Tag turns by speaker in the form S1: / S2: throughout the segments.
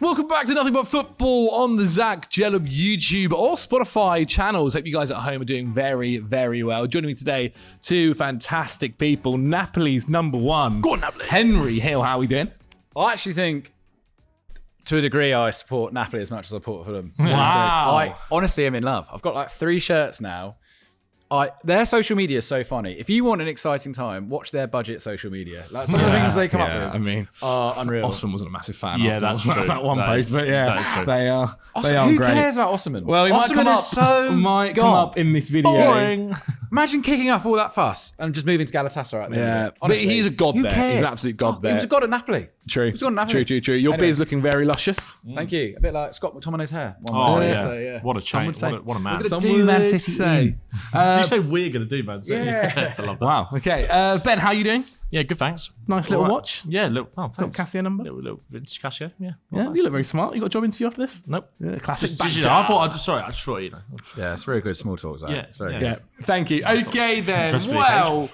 S1: Welcome back to Nothing But Football on the Zach Djellab YouTube or Spotify channels. Hope you guys at home are doing very, very well. Joining me today, two fantastic people. Napoli's number one.
S2: Go on, Napoli.
S1: Henry Hill, how are we doing?
S3: I actually think, to a degree, I support Napoli as much as I support Fulham.
S1: Wow.
S3: I honestly am in love. I've got like 3 shirts now. Their social media is so funny. If you want an exciting time, watch their budget social media. Like some of the things they come up with,
S1: I mean,
S3: are unreal.
S1: Osman wasn't a massive fan.
S2: Yeah,
S1: after
S2: that's true.
S1: that one
S2: That
S1: post,
S2: is-
S1: but yeah, they are.
S3: Who
S1: Great.
S3: cares about Osman?
S1: Well, he might
S3: Osman
S1: come up.
S3: is so
S1: might come
S3: gone.
S1: up in this video.
S2: Boring.
S3: Imagine kicking off all that fuss and just moving to Galatasaray at the end
S1: Yeah,
S3: of it.
S1: but
S3: Honestly,
S1: he's a god
S3: who
S1: there.
S3: cares?
S1: He's an absolute god
S3: He
S1: there.
S3: was a god at Napoli.
S1: True.
S3: He's got Napoli.
S1: True. Your
S3: Anyway.
S1: beard's looking very luscious.
S3: Thank you. A bit like Scott McTominay's hair. One
S2: Oh,
S3: might say.
S2: yeah.
S3: So, yeah.
S2: What a change.
S1: say.
S2: What a man.
S3: We're gonna
S2: Did
S3: do Man City
S1: say.
S2: you say we're going to do Man City?
S3: Yeah.
S2: I love that.
S1: Wow. Okay. Ben, how are you doing?
S2: Yeah, good, thanks.
S1: Nice little
S2: All right.
S1: watch.
S2: Yeah,
S1: Little
S2: thanks.
S1: Casio number.
S2: Little vintage Casio, yeah.
S1: Yeah, you look very smart. You got a job interview after this?
S2: Nope.
S1: Yeah, classic.
S2: I
S1: banter.
S2: thought, I just thought,
S3: Yeah, it's very good small talk. Zach.
S2: Yeah,
S3: It's very
S2: yeah.
S3: good.
S1: Yeah, thank you. Okay then,
S2: Just for the
S1: well,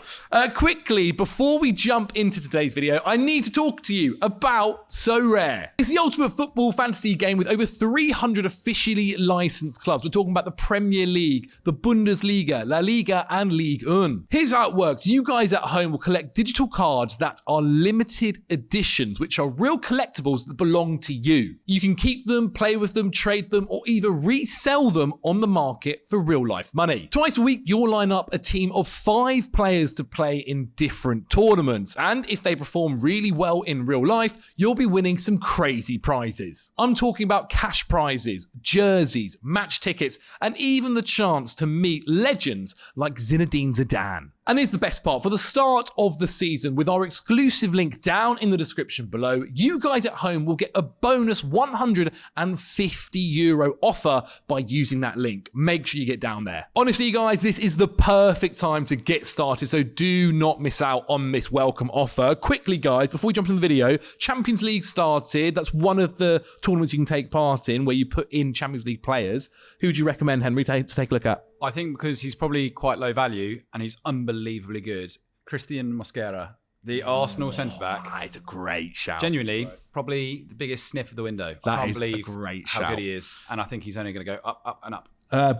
S1: quickly, before we jump into today's video, I need to talk to you about So Rare. It's the ultimate football fantasy game with over 300 officially licensed clubs. We're talking about the Premier League, the Bundesliga, La Liga, and Ligue 1. Here's how it works. You guys at home will collect digital cards that are limited editions, which are real collectibles that belong to you. You can keep them, play with them, trade them, or even resell them on the market for real life money. Twice a week, you'll line up a team of 5 players to play in different tournaments. And if they perform really well in real life, you'll be winning some crazy prizes. I'm talking about cash prizes, jerseys, match tickets, and even the chance to meet legends like Zinedine Zidane. And here's the best part. For the start of the season, with our exclusive link down in the description below, you guys at home will get a bonus €150 offer by using that link. Make sure you get down there. Honestly, guys, this is the perfect time to get started, so do not miss out on this welcome offer. Quickly, guys, before we jump into the video, Champions League started. That's one of the tournaments you can take part in where you put in Champions League players. Who would you recommend, Henry, to take a look at?
S3: I think because he's probably quite low value and he's unbelievably good. Christian Mosquera, the Arsenal centre-back.
S1: It's a great shout.
S3: Genuinely, probably the biggest sniff of the window. I can't
S1: is a
S3: believe
S1: great
S3: how
S1: shout.
S3: good he is. And I think he's only going to go up, up, and up.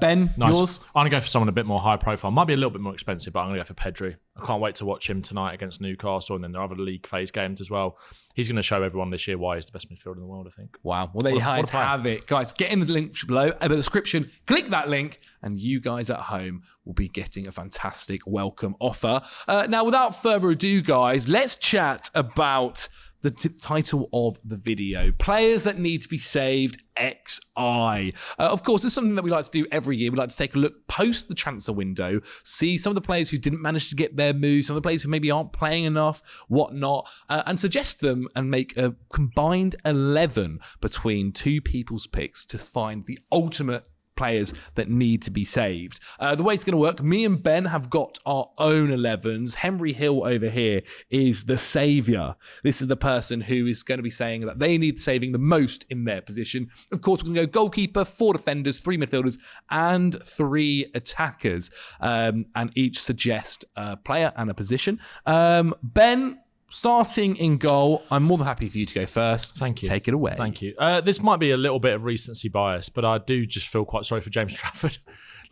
S1: Ben,
S2: Nice.
S1: yours?
S2: I'm going to go for someone a bit more high profile. Might be a little bit more expensive, but I'm going to go for Pedri. I can't wait to watch him tonight against Newcastle, and then there are other league phase games as well. He's going to show everyone this year why he's the best midfielder in the world, I think.
S1: Wow. Well, there you
S2: What a
S1: guys
S2: player.
S1: have it. Guys, get in the link below in the description. Click that link, and you guys at home will be getting a fantastic welcome offer. Now, without further ado, guys, let's chat about the title of the video. Players that need to be saved, XI. Of course, this is something that we like to do every year. We like to take a look post the transfer window, see some of the players who didn't manage to get their moves, some of the players who maybe aren't playing enough, whatnot, and suggest them and make a combined 11 between two people's picks to find the ultimate players that need to be saved. The way it's going to work, me and Ben have got our own 11s. Henry Hill over here is the saviour. This is the person who is going to be saying that they need saving the most in their position. Of course, we're going to go goalkeeper, 4 defenders, 3 midfielders, and 3 attackers, and each suggest a player and a position. Ben, starting in goal, I'm more than happy for you to go first.
S2: Thank you.
S1: Take it away.
S2: Thank you. This might be a little bit of recency bias, but I do just feel quite sorry for James Trafford.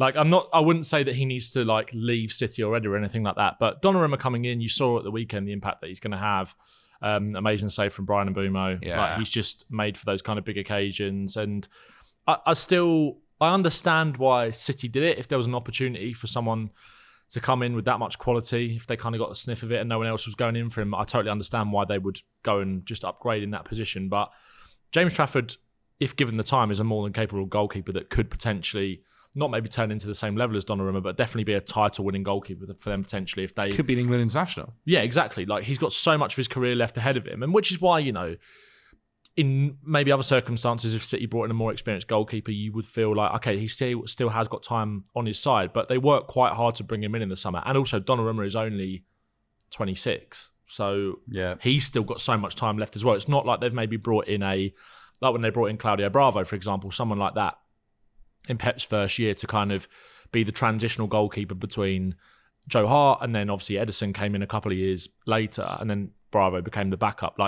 S2: I wouldn't say that he needs to leave City already or anything like that, but Donnarumma coming in, you saw at the weekend the impact that he's going to have. Amazing save from Brian Mbumo.
S1: Yeah.
S2: He's just made for those kind of big occasions. And I understand why City did it. If there was an opportunity for someone to come in with that much quality, if they kind of got a sniff of it and no one else was going in for him, I totally understand why they would go and just upgrade in that position. But James Trafford, if given the time, is a more than capable goalkeeper that could potentially not maybe turn into the same level as Donnarumma, but definitely be a title-winning goalkeeper for them potentially if they...
S1: Could be an England international.
S2: Yeah, exactly. He's got so much of his career left ahead of him, and which is why, in maybe other circumstances, if City brought in a more experienced goalkeeper, you would feel like, okay, he still has got time on his side, but they work quite hard to bring him in the summer. And also, Donnarumma is only 26, so
S3: Yeah.
S2: he's still got so much time left as well. It's not like they've maybe brought in like when they brought in Claudio Bravo, for example, someone like that in Pep's first year to kind of be the transitional goalkeeper between Joe Hart, and then obviously Edison came in a couple of years later, and then Bravo became the backup.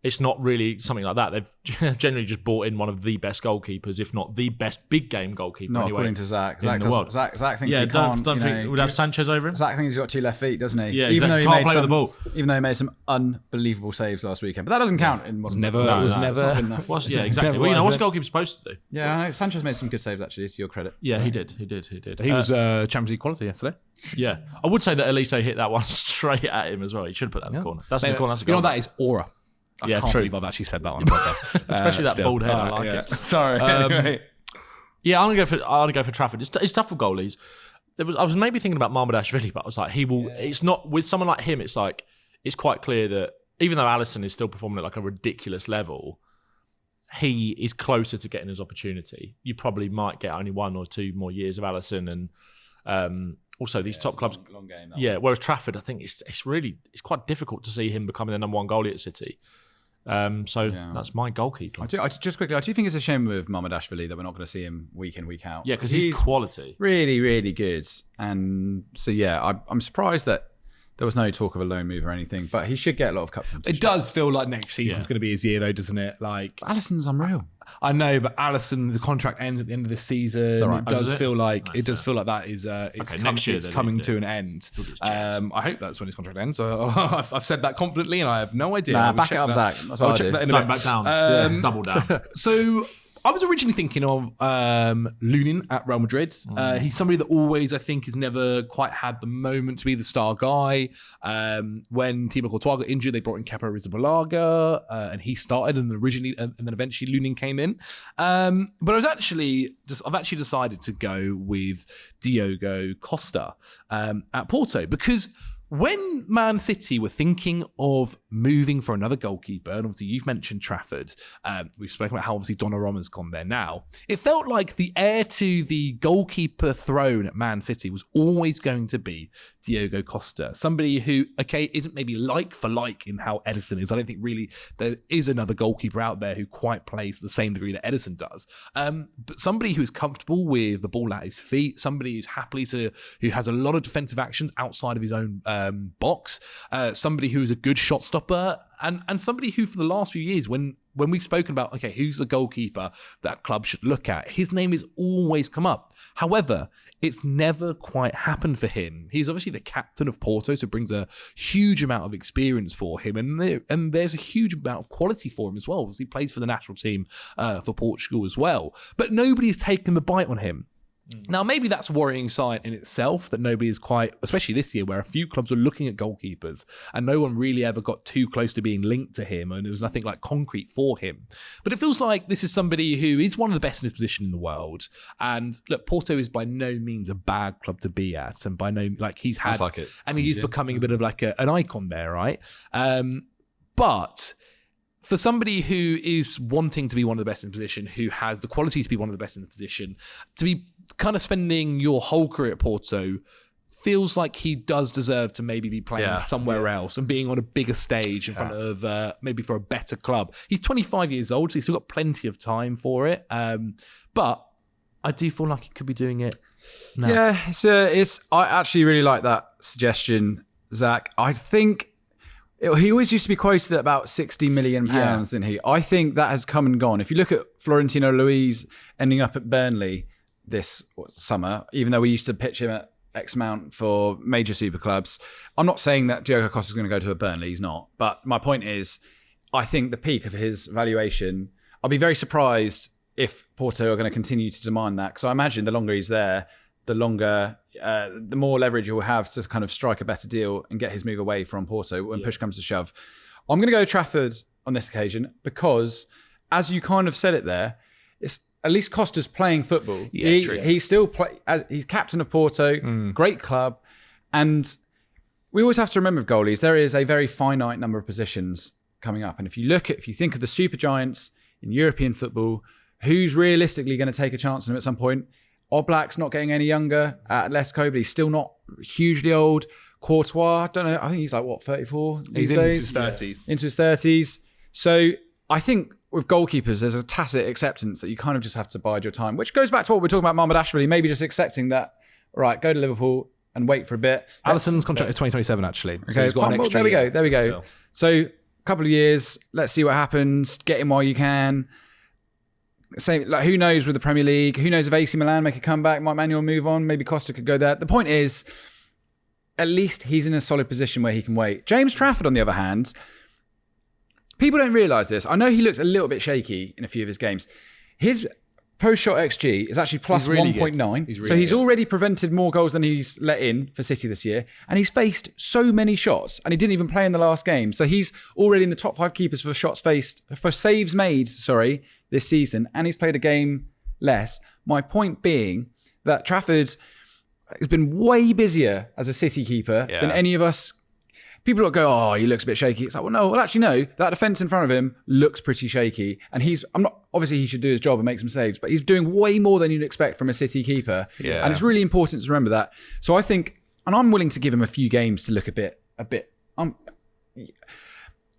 S2: it's not really something like that. They've generally just bought in one of the best goalkeepers, if not the best big game goalkeeper.
S3: Not
S2: anyway,
S3: according to Zach.
S2: in the world.
S3: Zach thinks
S2: Yeah,
S3: he can't.
S2: don't think we'd have Sanchez over him.
S3: Zach thinks he's got 2 left feet, doesn't he?
S2: Yeah,
S3: even though he
S2: can't
S3: made
S2: play with the ball.
S3: Even though he made some unbelievable saves last weekend, but that doesn't count in modern.
S1: Never.
S3: football.
S1: It was
S3: No,
S1: never.
S3: it's not good enough.
S2: Yeah, exactly. Well, what's a goalkeeper supposed to do?
S3: Yeah, I know. Sanchez made some good saves actually. To your credit.
S2: Yeah, he did.
S1: He was Champions League quality yesterday.
S2: Yeah, I would say that Elise hit that one straight at him as well. He should have put that in the corner. That's in the corner. That's a
S1: You know
S2: goal.
S1: what that is? Aura. I
S2: Yeah,
S1: can't
S2: true.
S1: believe I've actually said that on the podcast.
S2: Especially that
S1: Still.
S2: bald head. I like
S1: Yeah.
S2: it.
S1: Sorry. Anyway.
S2: Yeah, I'm gonna go for Trafford. It's tough for goalies. I was maybe thinking about Marmadashvili, but I was like, he will. It's not with someone like him. It's like it's quite clear that even though Alisson is still performing at like a ridiculous level, he is closer to getting his opportunity. You probably might get only 1 or 2 more years of Alisson, and also these top clubs.
S3: Long game.
S2: Yeah, whereas Trafford, I think it's quite difficult to see him becoming the number 1 goalie at City. That's my goalkeeper.
S3: Just quickly, I do think it's a shame with Mamardashvili that we're not going to see him week in, week out.
S2: Yeah, because he's quality.
S3: Really, really good. And so, yeah, I'm surprised that there was no talk of a loan move or anything, but he should get a lot of cup competition.
S1: It does feel like next season's going to be his year, though, doesn't it? Like
S3: Alisson's unreal.
S1: I know, but Alisson, the contract ends at the end of the season.
S3: right?
S1: It does feel like
S2: Nice,
S1: that is
S2: next year
S1: it's
S2: then
S1: coming
S2: he'll
S1: to
S2: do.
S1: an end.
S2: He'll get his chance.
S1: I hope that's when his contract ends. I've said that confidently, and I have no idea.
S3: Nah,
S1: I will
S3: back it
S1: check
S3: up,
S1: that.
S3: Zach. That's
S1: I'll
S3: what I
S1: check
S3: do.
S1: that in a
S2: Don't
S1: bit.
S2: back down. Double down.
S1: So I was originally thinking of Lunin at Real Madrid. He's somebody that always, I think, has never quite had the moment to be the star guy. When Thibaut Courtois got injured, they brought in Kepa Arrizabalaga, and he started, and then eventually Lunin came in. But I've actually decided to go with Diogo Costa at Porto, because when Man City were thinking of moving for another goalkeeper, and obviously you've mentioned Trafford, we've spoken about how obviously Donnarumma's gone there now, it felt like the heir to the goalkeeper throne at Man City was always going to be Diogo Costa, somebody who, isn't maybe like for like in how Ederson is. I don't think really there is another goalkeeper out there who quite plays to the same degree that Ederson does. But somebody who is comfortable with the ball at his feet, somebody who has a lot of defensive actions outside of his own box, somebody who is a good shot stopper, and somebody who for the last few years, when we've spoken about, who's the goalkeeper that club should look at, his name has always come up. However, it's never quite happened for him. He's obviously the captain of Porto, so brings a huge amount of experience for him, and there's a huge amount of quality for him as well, because he plays for the national team for Portugal as well. But nobody's taken the bite on him. Now, maybe that's a worrying sign in itself that nobody is quite, especially this year where a few clubs were looking at goalkeepers and no one really ever got too close to being linked to him, and there was nothing like concrete for him. But it feels like this is somebody who is one of the best in his position in the world. And look, Porto is by no means a bad club to be at, and by no, he's had,
S3: like it.
S1: and he's becoming a bit of like an icon there, right? But for somebody who is wanting to be one of the best in the position, who has the qualities to be one of the best in the position, to be kind of spending your whole career at Porto feels like he does deserve to maybe be playing somewhere else and being on a bigger stage in front of maybe for a better club. He's 25 years old, so he's still got plenty of time for it. But I do feel like he could be doing it now.
S3: Yeah, I actually really like that suggestion, Zach. I think he always used to be quoted at about £60 million, didn't he? I think that has come and gone. If you look at Florentino Luis ending up at Burnley this summer, even though we used to pitch him at X amount for major super clubs, I'm not saying that Diogo Costa is going to go to a Burnley. He's not. But my point is, I think the peak of his valuation, I'll be very surprised if Porto are going to continue to demand that, because I imagine the longer he's there, the more leverage he'll have to kind of strike a better deal and get his move away from Porto when push comes to shove. I'm going to go Trafford on this occasion because, as you kind of said it there, it's at least Costa's playing football.
S1: Yeah, true.
S3: He's still he's captain of Porto, great club, and we always have to remember with goalies there is a very finite number of positions coming up. And if you think of the super giants in European football, who's realistically going to take a chance on him at some point? Oblak's not getting any younger at Atletico, but he's still not hugely old. Courtois, I don't know. I think he's 34 these
S1: He's
S3: days?
S1: into his 30s.
S3: Into his 30s. So I think with goalkeepers, there's a tacit acceptance that you kind of just have to bide your time, which goes back to what we're talking about Mamardashvili, maybe just accepting that, right, go to Liverpool and wait for a bit.
S1: Alisson's contract is 2027, actually. So
S3: Okay,
S1: he's got an
S3: fine. Well,
S1: extra
S3: there we
S1: year.
S3: go. So couple of years. Let's see what happens. Get him while you can. Same, like, who knows with the Premier League? Who knows if AC Milan make a comeback? Might Manuel move on? Maybe Costa could go there. The point is, at least he's in a solid position where he can wait. James Trafford, on the other hand, people don't realise this. I know he looks a little bit shaky in a few of his games. His post-shot XG is actually plus
S1: really
S3: 1.9.
S1: Really
S3: so he's
S1: good.
S3: already prevented more goals than he's let in for City this year. And he's faced so many shots. And he didn't even play in the last game. So he's already in the top 5 keepers for shots faced, for saves made, this season. And he's played a game less. My point being that Trafford has been way busier as a City keeper than any of us. People will go, oh, he looks a bit shaky. It's like, well, actually, no. That defence in front of him looks pretty shaky. And obviously he should do his job and make some saves, but he's doing way more than you'd expect from a City keeper.
S1: Yeah.
S3: And it's really important to remember that. So I think, and I'm willing to give him a few games to look a bit.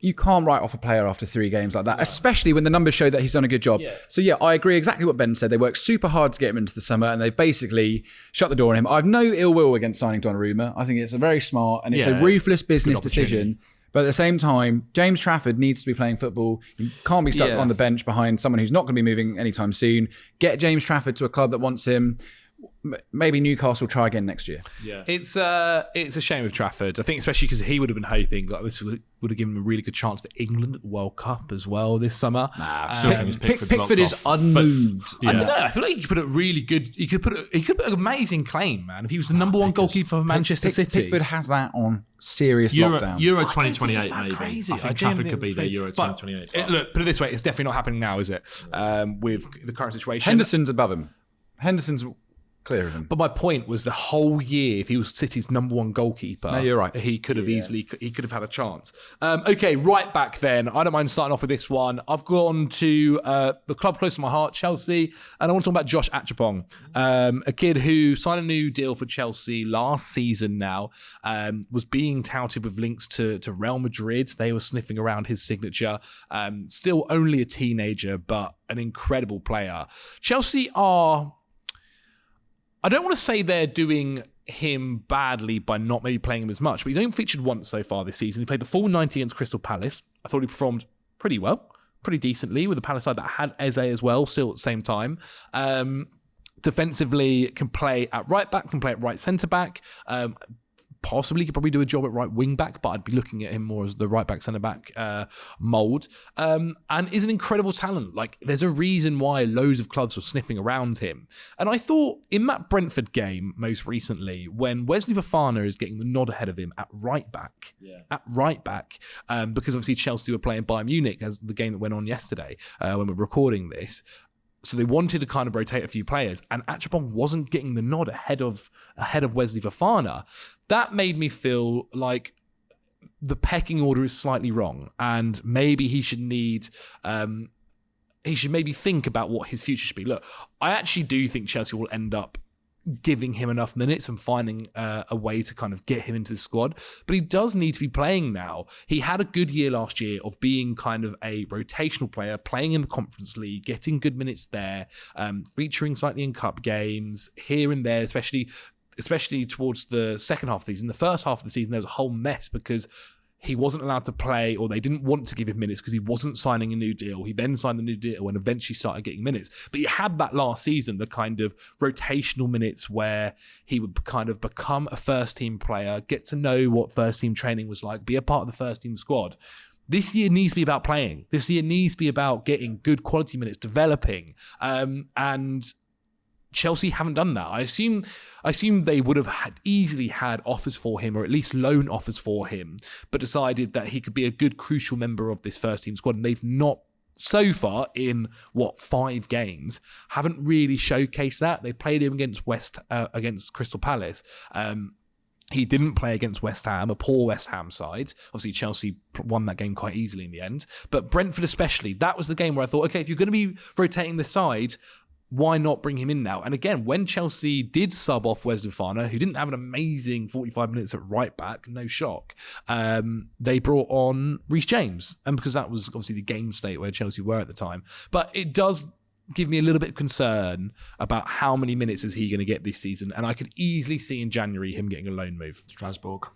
S3: You can't write off a player after 3 games like that, especially when the numbers show that he's done a good job. Yeah. So yeah, I agree exactly what Ben said. They worked super hard to get him into the summer and they've basically shut the door on him. I've no ill will against signing Donnarumma. I think it's a very smart and it's a ruthless business decision. But at the same time, James Trafford needs to be playing football. He can't be stuck on the bench behind someone who's not going to be moving anytime soon. Get James Trafford to a club that wants him. Maybe Newcastle try again next year.
S2: Yeah,
S1: it's a shame with Trafford. I think especially because he would have been hoping that this would have given him a really good chance for England at the World Cup as well this summer.
S3: Pickford is unmoved.
S1: I don't know. I feel like he could put a really good. He could put an amazing claim, man. If he was the number 1 goalkeeper for Manchester City,
S3: Pickford has that on serious
S2: Euro
S3: lockdown.
S2: 2028, maybe.
S1: Crazy.
S2: I think Trafford could be there Euro 2028.
S1: Look, put it this way: it's definitely not happening now, is it? With the current situation,
S3: Henderson's above him. Henderson's clear of him.
S1: But my point was the whole year, if he was City's number 1 goalkeeper,
S3: no, you're right.
S1: He could have he could have had a chance. Okay, right back then. I don't mind starting off with this one. I've gone to the club close to my heart, Chelsea, and I want to talk about Josh Achapong, a kid who signed a new deal for Chelsea last season now, was being touted with links to Real Madrid. They were sniffing around his signature. Still only a teenager, but an incredible player. Chelsea are... I don't want to say they're doing him badly by not maybe playing him as much, but he's only featured once so far this season. He played the full 90 against Crystal Palace. I thought he performed pretty well, pretty decently with the Palace side that had Eze as well, still at the same time. Defensively, can play at right back, can play at right centre back. Possibly could probably do a job at right wing back, but I'd be looking at him more as the right back, centre back mould. And is an incredible talent. Like, there's a reason why loads of clubs were sniffing around him. And I thought in that Brentford game most recently, when Wesley Fofana is getting the nod ahead of him at right back, because obviously Chelsea were playing Bayern Munich as the game that went on yesterday when we're recording this. So they wanted to kind of rotate a few players, and Achapong wasn't getting the nod ahead of Wesley Fofana. That made me feel like the pecking order is slightly wrong, and maybe he should maybe think about what his future should be. Look, I actually do think Chelsea will end up giving him enough minutes and finding a way to kind of get him into the squad. But he does need to be playing now. He had a good year last year of being kind of a rotational player, playing in the Conference League, getting good minutes there, featuring slightly in cup games, here and there, especially towards the second half of the season. The first half of the season, there was a whole mess because he wasn't allowed to play, or they didn't want to give him minutes because he wasn't signing a new deal. He then signed a new deal and eventually started getting minutes. But he had that last season, the kind of rotational minutes where he would kind of become a first-team player, get to know what first-team training was like, be a part of the first-team squad. This year needs to be about playing. This year needs to be about getting good quality minutes, developing. And Chelsea haven't done that. I assume they would have easily had offers for him, or at least loan offers for him, but decided that he could be a good, crucial member of this first team squad. And they've not, so far in 5 games, haven't really showcased that. They played him against Crystal Palace. He didn't play against West Ham, a poor West Ham side. Obviously, Chelsea won that game quite easily in the end. But Brentford especially, that was the game where I thought, okay, if you're going to be rotating the side, why not bring him in now? And again, when Chelsea did sub off Wesley Fofana, who didn't have an amazing 45 minutes at right back, no shock, they brought on Reece James. And because that was obviously the game state where Chelsea were at the time. But it does give me a little bit of concern about how many minutes is he going to get this season. And I could easily see in January him getting a loan move.
S2: Strasbourg.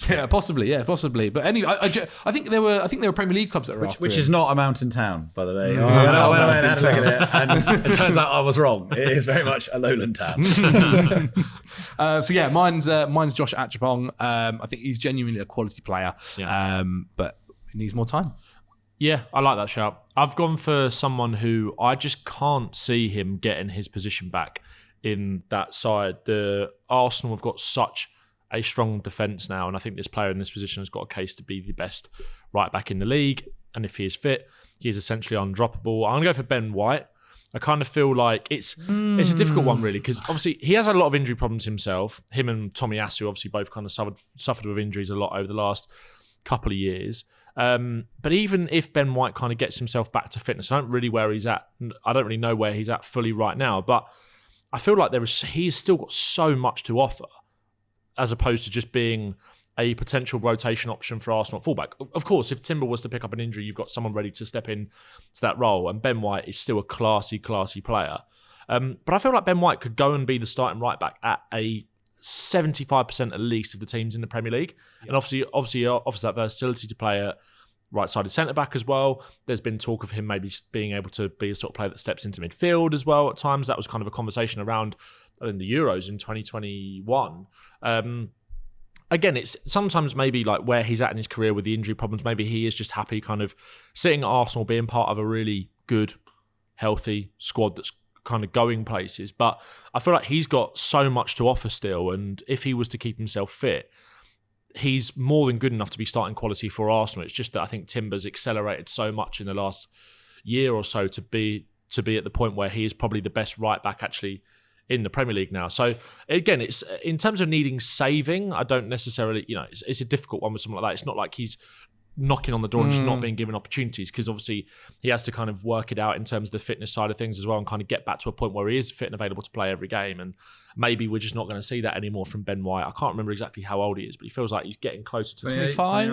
S1: Yeah, possibly. But anyway, I think there were Premier League clubs that were after
S3: Which
S1: him.
S3: is not a mountain town, by the way. I went away and had a look at it, and it turns out I was wrong. It is very much a lowland town.
S1: Mine's Josh Achapong. I think he's genuinely a quality player, but he needs more time.
S2: Yeah, I like that shout. I've gone for someone who I just can't see him getting his position back in that side. The Arsenal have got such a strong defence now, and I think this player in this position has got a case to be the best right back in the league. And if he is fit, he is essentially undroppable. I'm going to go for Ben White. I kind of feel like it's a difficult one, really, because obviously he has a lot of injury problems himself. Him and Tomiyasu obviously both kind of suffered with injuries a lot over the last couple of years. But even if Ben White kind of gets himself back to fitness, I don't really know where he's at fully right now, but I feel like he's still got so much to offer, as opposed to just being a potential rotation option for Arsenal at fullback. Of course, if Timber was to pick up an injury, you've got someone ready to step in to that role, and Ben White is still a classy player. But I feel like Ben White could go and be the starting right back at a 75% at least of the teams in the Premier League. Yeah. And obviously offers that versatility to play at right-sided centre-back as well. There's been talk of him maybe being able to be a sort of player that steps into midfield as well at times. That was kind of a conversation around in the Euros in 2021. Again, it's sometimes maybe like where he's at in his career with the injury problems, maybe he is just happy kind of sitting at Arsenal, being part of a really good, healthy squad that's kind of going places. But I feel like he's got so much to offer still, and if he was to keep himself fit, he's more than good enough to be starting quality for Arsenal. It's just that I think Timber's accelerated so much in the last year or so to be at the point where he is probably the best right back actually in the Premier League now. So again, it's in terms of needing saving, I don't necessarily, it's a difficult one with someone like that. It's not like he's knocking on the door and just not being given opportunities, because obviously he has to kind of work it out in terms of the fitness side of things as well, and kind of get back to a point where he is fit and available to play every game. And maybe we're just not going to see that anymore from Ben White. I can't remember exactly how old he is, but he feels like he's getting closer to
S1: 25.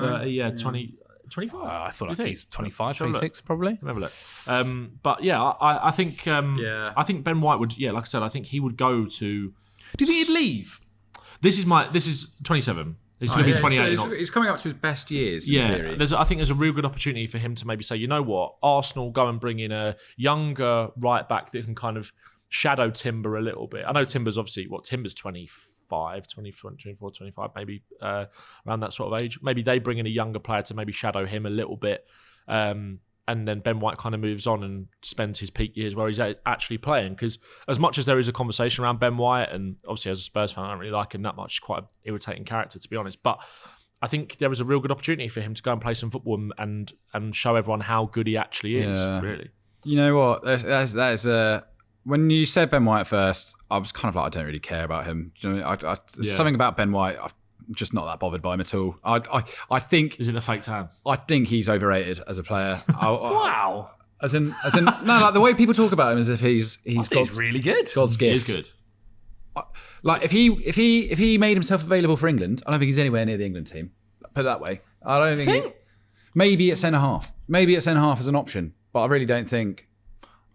S2: 25.
S1: I feel like he's 25, 26 probably.
S2: Remember that. But yeah, I think I think Ben White would, like I said, I think he would go to.
S1: Do you think he'd leave?
S2: This is 27. He's going to be 28.
S3: So he's coming up to his best years.
S2: Yeah,
S3: in theory.
S2: I think there's a real good opportunity for him to maybe say, you know what, Arsenal go and bring in a younger right back that can kind of shadow Timber a little bit. I know Timber's obviously, Timber's 24, 25, maybe around that sort of age. Maybe they bring in a younger player to maybe shadow him a little bit. And then Ben White kind of moves on and spends his peak years where he's actually playing. Because as much as there is a conversation around Ben White, and obviously as a Spurs fan, I don't really like him that much. He's quite an irritating character, to be honest. But I think there is a real good opportunity for him to go and play some football and show everyone how good he actually is, really. You
S3: know what? That is when you said Ben White first, I was kind of like, I don't really care about him. Do you know, there's something about Ben White, I'm just not that bothered by him at all. I think...
S2: Is it the fake tan?
S3: I think he's overrated as a player.
S1: Wow.
S3: As in, no, like the way people talk about him as if he's
S1: really good.
S3: God's gift.
S2: He is good.
S3: Like if he made himself available for England, I don't think he's anywhere near the England team. Put it that way. I don't think. Maybe at centre half. Maybe at centre half as an option, but I really don't think.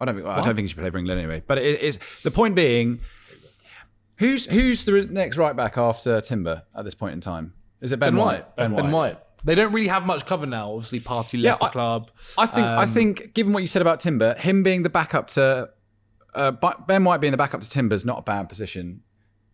S3: I don't think he should play for England anyway. But it is the point being. Who's the next right back after Timber at this point in time? Is it Ben White?
S1: Ben White. They don't really have much cover now. Obviously, Partey left the club.
S3: I think, given what you said about Timber, him being the backup to Ben White being the backup to Timber is not a bad position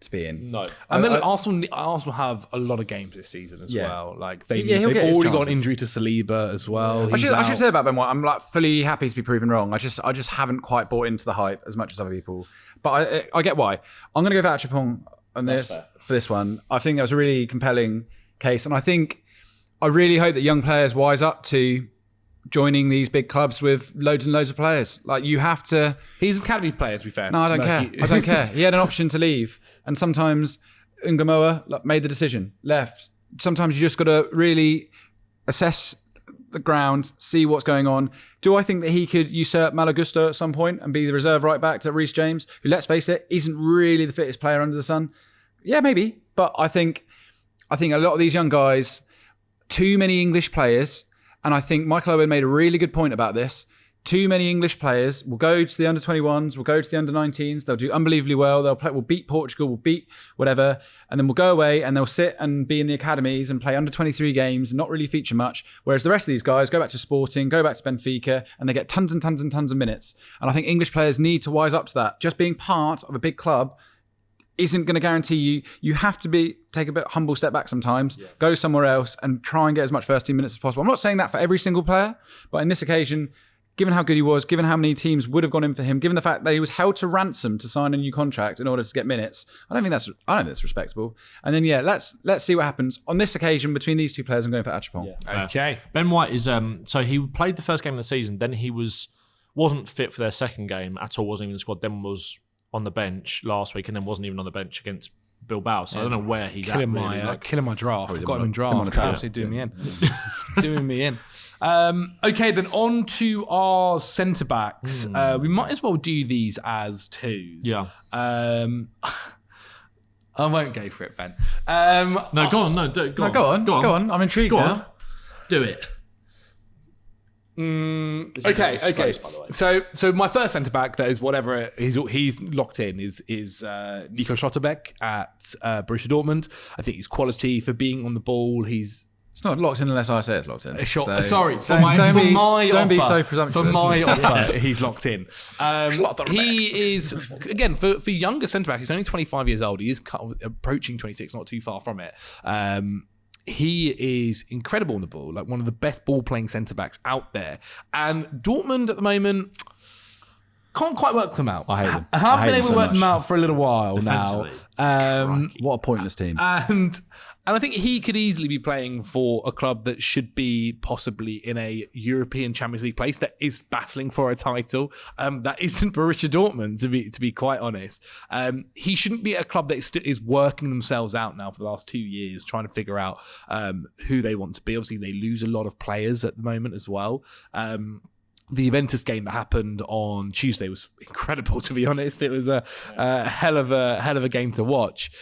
S3: to be in.
S1: No, and then Arsenal have a lot of games this season as well. Like they've already got an injury to Saliba as well.
S3: I should say about Ben White, I'm like fully happy to be proven wrong. I just haven't quite bought into the hype as much as other people. But I get why. I'm going to go for Achapong on this for this one. I think that was a really compelling case, and I really hope that young players wise up to joining these big clubs with loads and loads of players. Like you have to.
S1: He's an academy player, to be fair.
S3: No, I don't care. I don't care. He had an option to leave, and sometimes Ungamoa made the decision, left. Sometimes you just got to really assess the ground, see what's going on. Do I think that he could usurp Malagusto at some point and be the reserve right back to Reece James, who, let's face it, isn't really the fittest player under the sun? Yeah, maybe. But I think a lot of these young guys, too many English players, and I think Michael Owen made a really good point about this, too many English players will go to the under-21s, will go to the under-19s. They'll do unbelievably well. We'll beat Portugal, we'll beat whatever, and then we'll go away and they'll sit and be in the academies and play under-23 games and not really feature much. Whereas the rest of these guys go back to Sporting, go back to Benfica, and they get tons and tons and tons of minutes. And I think English players need to wise up to that. Just being part of a big club isn't going to guarantee you. You have to take a bit humble step back sometimes, go somewhere else and try and get as much first team minutes as possible. I'm not saying that for every single player, but in this occasion, given how good he was, given how many teams would have gone in for him, given the fact that he was held to ransom to sign a new contract in order to get minutes, I don't think that's respectable. And then let's see what happens on this occasion between these two players. I'm going for Achapong.
S1: Yeah. Okay.
S2: Ben White is so he played the first game of the season, then he wasn't fit for their second game at all, wasn't even in the squad, then was on the bench last week and then wasn't even on the bench against Bilbao. So I don't know where he's
S1: killing
S2: at.
S1: Killing my draft. I've got him in draft.
S3: on the draft.
S1: Absolutely doing me in. Doing me in. Okay, then on to our centre backs. We might as well do these as twos.
S2: Yeah.
S1: I won't go for it, Ben.
S2: No, go on. No, go on.
S3: I'm intrigued
S2: Go
S3: now.
S2: on. Do it.
S1: Okay. So my first centre back, that is whatever he's locked in, is Nico Schlotterbeck at Borussia Dortmund. I think he's quality for being on the ball.
S3: It's not locked in unless I say it's locked in.
S1: Sorry,
S3: don't be so presumptuous.
S1: For my offer, he's locked in. He is, again, for younger centre back, he's only 25 years old. He is approaching 26, not too far from it. He is incredible on the ball, like one of the best ball-playing centre-backs out there. And Dortmund at the moment can't quite work them out.
S3: I hate them.
S1: I haven't been able to work them out for a little while now.
S3: What a pointless team.
S1: And I think he could easily be playing for a club that should be possibly in a European Champions League place that is battling for a title. That isn't Borussia Dortmund, to be quite honest. He shouldn't be at a club that is working themselves out now for the last 2 years, trying to figure out who they want to be. Obviously, they lose a lot of players at the moment as well. The Juventus game that happened on Tuesday was incredible, to be honest. It was a hell of a game to watch.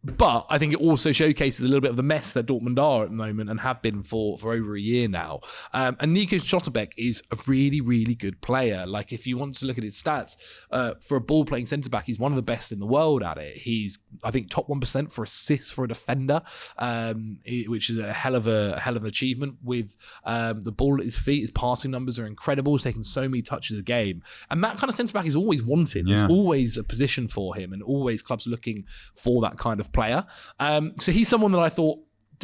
S1: But I think it also showcases a little bit of the mess that Dortmund are at the moment and have been for over a year now. And Nico Schlotterbeck is a really, really good player. Like, if you want to look at his stats, for a ball-playing centre-back, he's one of the best in the world at it. He's, I think, top 1% for assists for a defender, which is a hell of an achievement. With the ball at his feet, his passing numbers are incredible. He's taken so many touches a game. And that kind of centre-back is always wanted. There's always a position for him and always clubs looking for that kind of player. So he's someone that I thought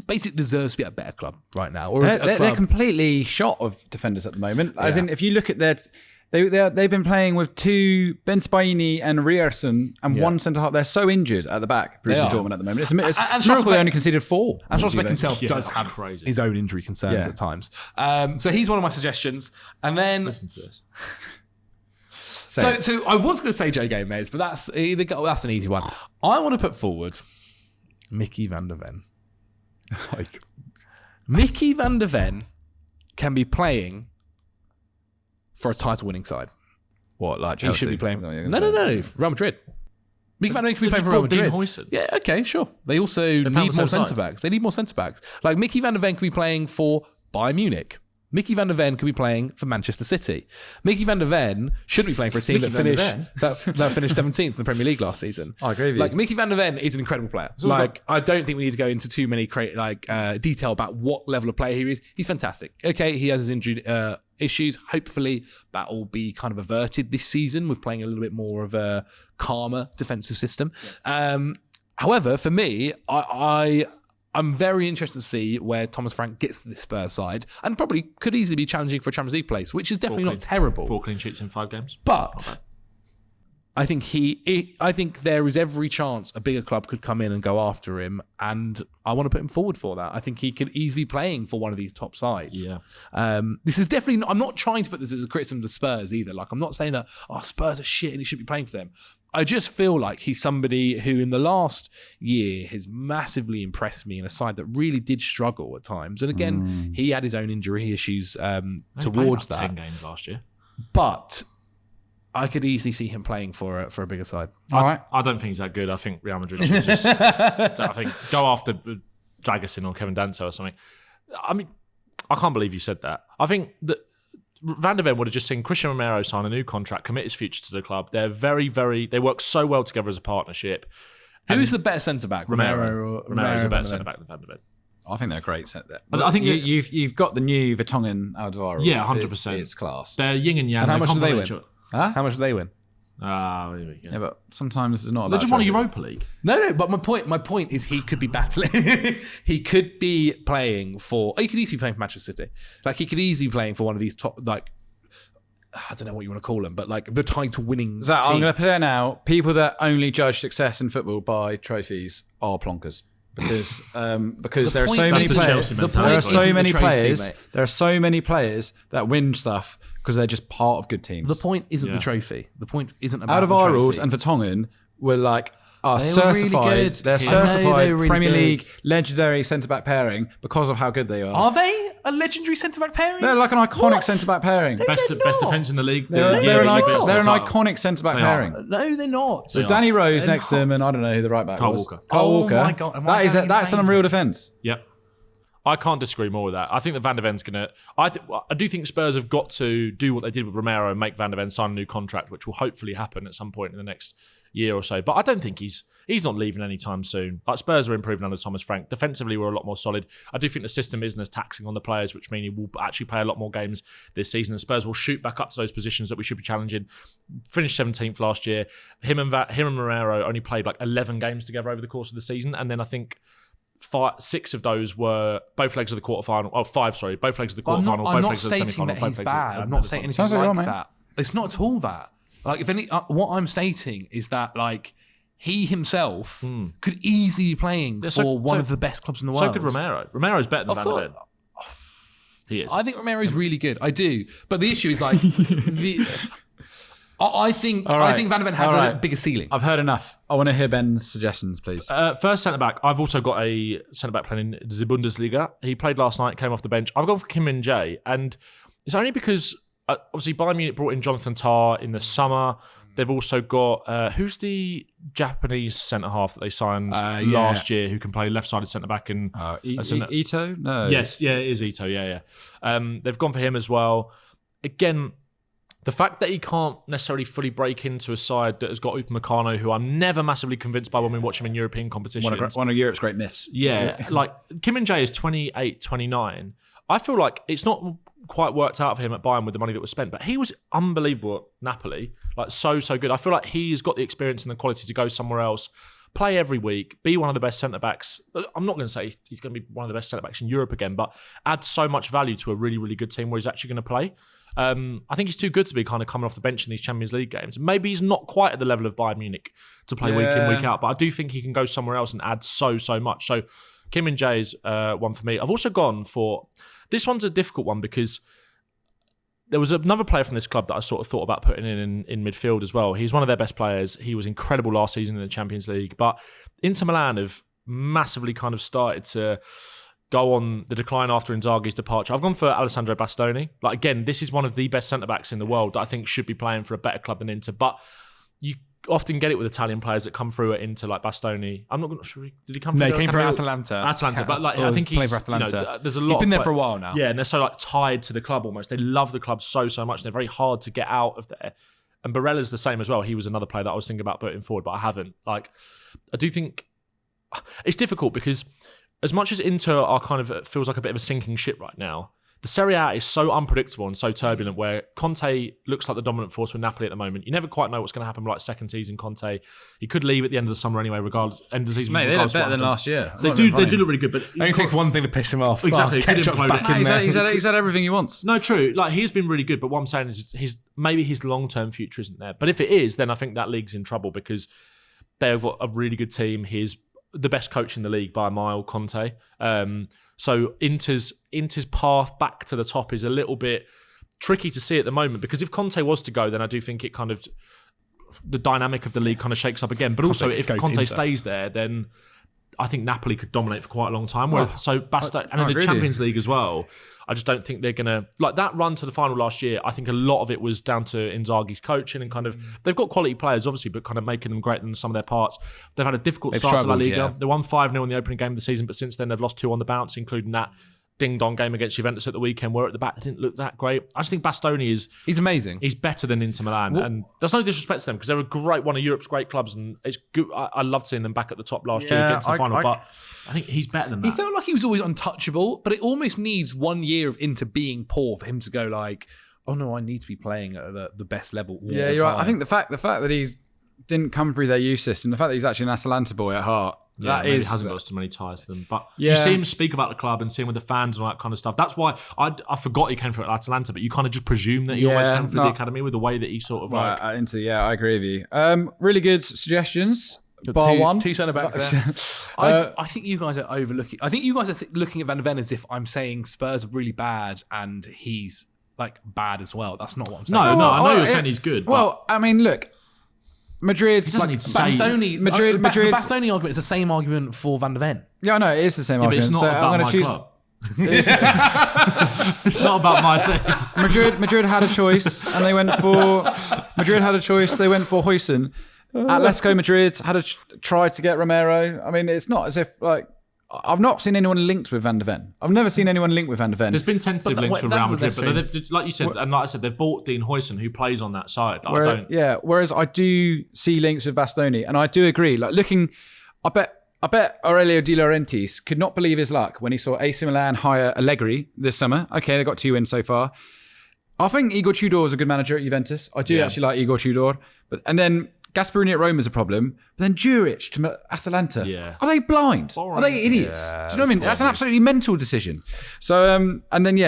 S1: basically deserves to be at a better club right now. Or
S3: they're completely shot of defenders at the moment. As in, if you look at they've been playing with two, Ben Spaini and Rierson, and one centre half. They're so injured at the back, Borussia Dortmund at the moment. It's a miracle they only conceded 4.
S1: And Schlotterbeck himself does have his own injury concerns at times. So he's one of my suggestions. And then
S2: listen to this.
S1: So I was going to say Joe Gomez, but that's an easy one. I want to put forward Mickey van der Ven. Mickey van der Ven can be playing for a title-winning side.
S3: What, like Chelsea?
S1: He should be playing. No. Real Madrid. Mickey van der Ven can be playing for Real Madrid. Yeah, okay, sure. They also need more centre-backs. They need more centre-backs. Like, Mickey van der Ven can be playing for Bayern Munich. Mickey van der Ven could be playing for Manchester City. Mickey van der Ven should be playing for a team that finished 17th in the Premier League last season.
S3: I agree with you.
S1: Like, Mickey van der Ven is an incredible player. I don't think we need to go into too many detail about what level of player he is. He's fantastic. Okay, he has his injury issues. Hopefully that will be kind of averted this season with playing a little bit more of a calmer defensive system. However, for me, I'm very interested to see where Thomas Frank gets to this Spurs side, and probably could easily be challenging for a Champions League place, which is definitely not terrible.
S2: 4 clean sheets in 5 games.
S1: But I think I think there is every chance a bigger club could come in and go after him, and I want to put him forward for that. I think he could easily be playing for one of these top sides.
S2: Yeah.
S1: This is definitely not, I'm not trying to put this as a criticism of the Spurs either. Like, I'm not saying that Spurs are shit and he should be playing for them. I just feel like he's somebody who in the last year has massively impressed me in a side that really did struggle at times. And again, he had his own injury issues towards that.
S2: 10 games last year.
S1: But I could easily see him playing for a bigger side.
S3: All right.
S2: I don't think he's that good. I think Real Madrid should just go after Dragusin or Kevin Danso or something. I mean, I can't believe you said that. I think that Van der Ven would have just seen Christian Romero sign a new contract, commit his future to the club. They're they work so well together as a partnership.
S1: Who's the better centre back?
S2: Romero's a better centre back than Van der Ven.
S3: I think they're a great set there.
S2: I think
S3: you've got the new Vertonghen Alvaro.
S2: Yeah, 100%.
S3: It's class.
S2: They're yin and yang.
S1: And how much do they
S2: complement
S1: win?
S2: each other.
S1: How much do they win?
S2: There we go.
S3: Yeah, but sometimes it's not.
S2: They
S3: About
S2: just won a
S3: trophy.
S2: Europa League.
S1: No. But my point is he could be battling. He could be playing for. He could easily be playing for Manchester City. Like he could easily be playing for one of these top. Like I don't know what you want to call them, but like the title-winning.
S3: Zach,
S1: team.
S3: I'm going to say it now. People that only judge success in football by trophies are plonkers. Because there are
S1: point-
S3: so many
S2: That's the
S3: players.
S2: Chelsea
S3: There
S2: mentality.
S3: are
S1: Isn't
S3: so
S1: the
S3: many
S1: trophy,
S3: players.
S1: mate.
S3: There are so many players that win stuff because they're just part of good teams.
S1: The point isn't
S2: Yeah.
S1: the trophy. The point isn't about
S3: Out of
S1: the
S3: our
S1: trophy.
S3: rules, and Vertonghen were like are
S1: They were really
S3: certified.
S1: good.
S3: They're
S1: I know,
S3: certified
S1: they were really
S3: Premier
S1: good.
S3: League legendary centre back pairing because of how good they are.
S1: Are they a legendary centre back pairing?
S3: They're like an iconic
S1: What?
S3: centre back pairing.
S2: Best defence in the league.
S3: They're an iconic centre back
S2: They are.
S3: pairing.
S1: No, they're not.
S3: With Danny Rose
S1: They're
S3: next to them,
S1: not.
S3: and I don't know who the right back
S2: Kyle
S3: was.
S2: Walker.
S3: Kyle
S1: Oh
S3: Walker.
S1: my God, am I
S3: That's
S1: going
S3: an
S1: insane?
S3: unreal defence.
S2: Yep. I can't disagree more with that. I think that Van der Ven's going to... I do think Spurs have got to do what they did with Romero and make Van der Ven sign a new contract, which will hopefully happen at some point in the next year or so. But I don't think he's not leaving anytime soon. Like Spurs are improving under Thomas Frank. Defensively, we're a lot more solid. I do think the system isn't as taxing on the players, which means he will actually play a lot more games this season. And Spurs will shoot back up to those positions that we should be challenging. Finished 17th last year. Him and Romero only played like 11 games together over the course of the season. And then I think 6 of those were both legs of the quarterfinal. Oh, 5, sorry. Both legs of the
S1: I'm
S2: quarterfinal,
S1: not
S2: both legs of the
S1: stating
S2: semi-final,
S1: that
S2: both
S1: he's
S2: legs
S1: bad.
S2: of
S1: I'm not saying anything
S3: Sounds like you are,
S1: like
S3: mate.
S1: that. It's not at all that. Like, if any, what I'm stating is that like he himself could easily be playing for one of the best clubs in the world.
S2: So could Romero. Romero's better than
S1: Of
S2: Van der Ven.
S1: course.
S2: He is.
S1: I think Romero's really good. I do, but the issue is like I think Van der Ven has
S3: All
S1: a
S3: right.
S1: bigger ceiling.
S3: I've heard enough. I want to hear Ben's suggestions, please.
S2: First centre-back, I've also got a centre-back playing in the Bundesliga. He played last night, came off the bench. I've gone for Kim Min-jae, and it's only because, obviously, Bayern Munich brought in Jonathan Tah in the summer. They've also got, who's the Japanese centre-half that they signed last year who can play left-sided centre-back? And
S3: Ito? No.
S2: Yes, yeah, it is Ito, yeah. They've gone for him as well. Again, the fact that he can't necessarily fully break into a side that has got Upamecano, who I'm never massively convinced by when we watch him in European competitions.
S3: One of Europe's great myths.
S2: Yeah, like Kim Min-jae is 28, 29. I feel like it's not quite worked out for him at Bayern with the money that was spent, but he was unbelievable at Napoli. Like so good. I feel like he's got the experience and the quality to go somewhere else, play every week, be one of the best centre-backs. I'm not going to say he's going to be one of the best centre-backs in Europe again, but add so much value to a really, really good team where he's actually going to play. I think he's too good to be kind of coming off the bench in these Champions League games. Maybe he's not quite at the level of Bayern Munich to play week in, week out, but I do think he can go somewhere else and add so much. So Kim Min-jae is one for me. I've also gone for... This one's a difficult one because there was another player from this club that I sort of thought about putting in midfield as well. He's one of their best players. He was incredible last season in the Champions League, but Inter Milan have massively kind of started to go on the decline after Inzaghi's departure. I've gone for Alessandro Bastoni. Like, again, this is one of the best centre-backs in the world that I think should be playing for a better club than Inter, but you often get it with Italian players that come through at Inter, like Bastoni. I'm not sure. Did he come through?
S1: No, he came from
S2: Atalanta.
S1: Atalanta.
S2: But like, I think
S1: played
S2: he's
S1: for Atalanta.
S2: You know, there's a lot.
S1: He's been
S2: of
S1: there for a while now.
S2: Yeah, and they're so like tied to the club almost. They love the club so much. And they're very hard to get out of there. And Barella's the same as well. He was another player that I was thinking about putting forward, but I haven't. Like, I do think it's difficult because as much as Inter are kind of feels like a bit of a sinking ship right now, the Serie A is so unpredictable and so turbulent where Conte looks like the dominant force with Napoli at the moment. You never quite know what's going to happen with like second season Conte. He could leave at the end of the summer anyway, regardless. End of the season.
S3: Mate, they look better than last year.
S2: They do look really good, but
S1: It only takes one thing to piss him off.
S2: Exactly.
S1: Oh, ketchup's
S2: Couldn't
S1: back
S2: promote
S1: in
S2: it.
S1: there.
S3: He's had everything he wants.
S2: No, true. Like, he's been really good, but what I'm saying is maybe his long-term future isn't there. But if it is, then I think that league's in trouble because they've got a really good team. He's the best coach in the league by a mile, Conte. So Inter's path back to the top is a little bit tricky to see at the moment because if Conte was to go, then I do think it kind of the dynamic of the league kind of shakes up again. But also, if Conte stays there, then I think Napoli could dominate for quite a long time. And in the Champions League as well, I just don't think they're going to... Like, that run to the final last year, I think a lot of it was down to Inzaghi's coaching and kind of... They've got quality players, obviously, but kind of making them greater than some of their parts. They've had a difficult start to La Liga.
S1: Yeah.
S2: They won 5-0 in the opening game of the season, but since then they've lost 2 on the bounce, including that ding-dong game against Juventus at the weekend where at the back they didn't look that great. I just think Bastoni
S1: he's amazing.
S2: He's better than Inter Milan. And there's no disrespect to them because they're one of Europe's great clubs and it's good. I loved seeing them back at the top last year against the final, but I think he's better than that.
S1: He felt like he was always untouchable, but it almost needs 1 year of Inter being poor for him to go like, oh no, I need to be playing at the best level all the
S3: you're
S1: time.
S3: right. I think the fact that he's didn't come through their youth system, the fact that he's actually an Atalanta boy at heart,
S2: he hasn't got so many ties to them. But you see him speak about the club and see him with the fans and all that kind of stuff. That's why I forgot he came through Atalanta, but you kind of just presume that he always came through the academy with the way that he sort of like...
S3: I agree with you. Really good suggestions. Bar one.
S1: Two centre-backs there. I think you guys are overlooking... I think you guys are looking at Van de Ven as if I'm saying Spurs are really bad and he's like bad as well. That's not what I'm saying.
S2: No, I know you're saying he's good.
S3: Well, I mean, look... Madrid's
S2: like
S1: Bastoni.
S3: Madrid.
S1: The Bastoni argument is the same argument for Van de Ven.
S3: Yeah, I know it is the same argument.
S2: But it's not about my club. It's not about my team.
S3: Madrid had a choice, and they went for. Madrid had a choice. They went for Huijsen. Atletico Madrid had tried to get Romero. I mean, it's not as if like. I've not seen anyone linked with Van de Ven. I've never seen anyone linked with Van de Ven.
S2: There's been tentative links with Real Madrid, but they've, like you said, and like I said, they've bought Dean Huijsen, who plays on that side.
S3: Whereas I do see links with Bastoni, and I do agree. Like looking, I bet Aurelio De Laurentiis could not believe his luck when he saw AC Milan hire Allegri this summer. Okay, they got 2 wins so far. I think Igor Tudor is a good manager at Juventus. I do actually like Igor Tudor, and then Gasperini at Rome is a problem, but then Juric to Atalanta.
S2: Yeah.
S3: Are they blind?
S2: Boring.
S3: Are they idiots?
S1: Yeah,
S3: do you know what I mean? That's an absolutely mental decision. So, and then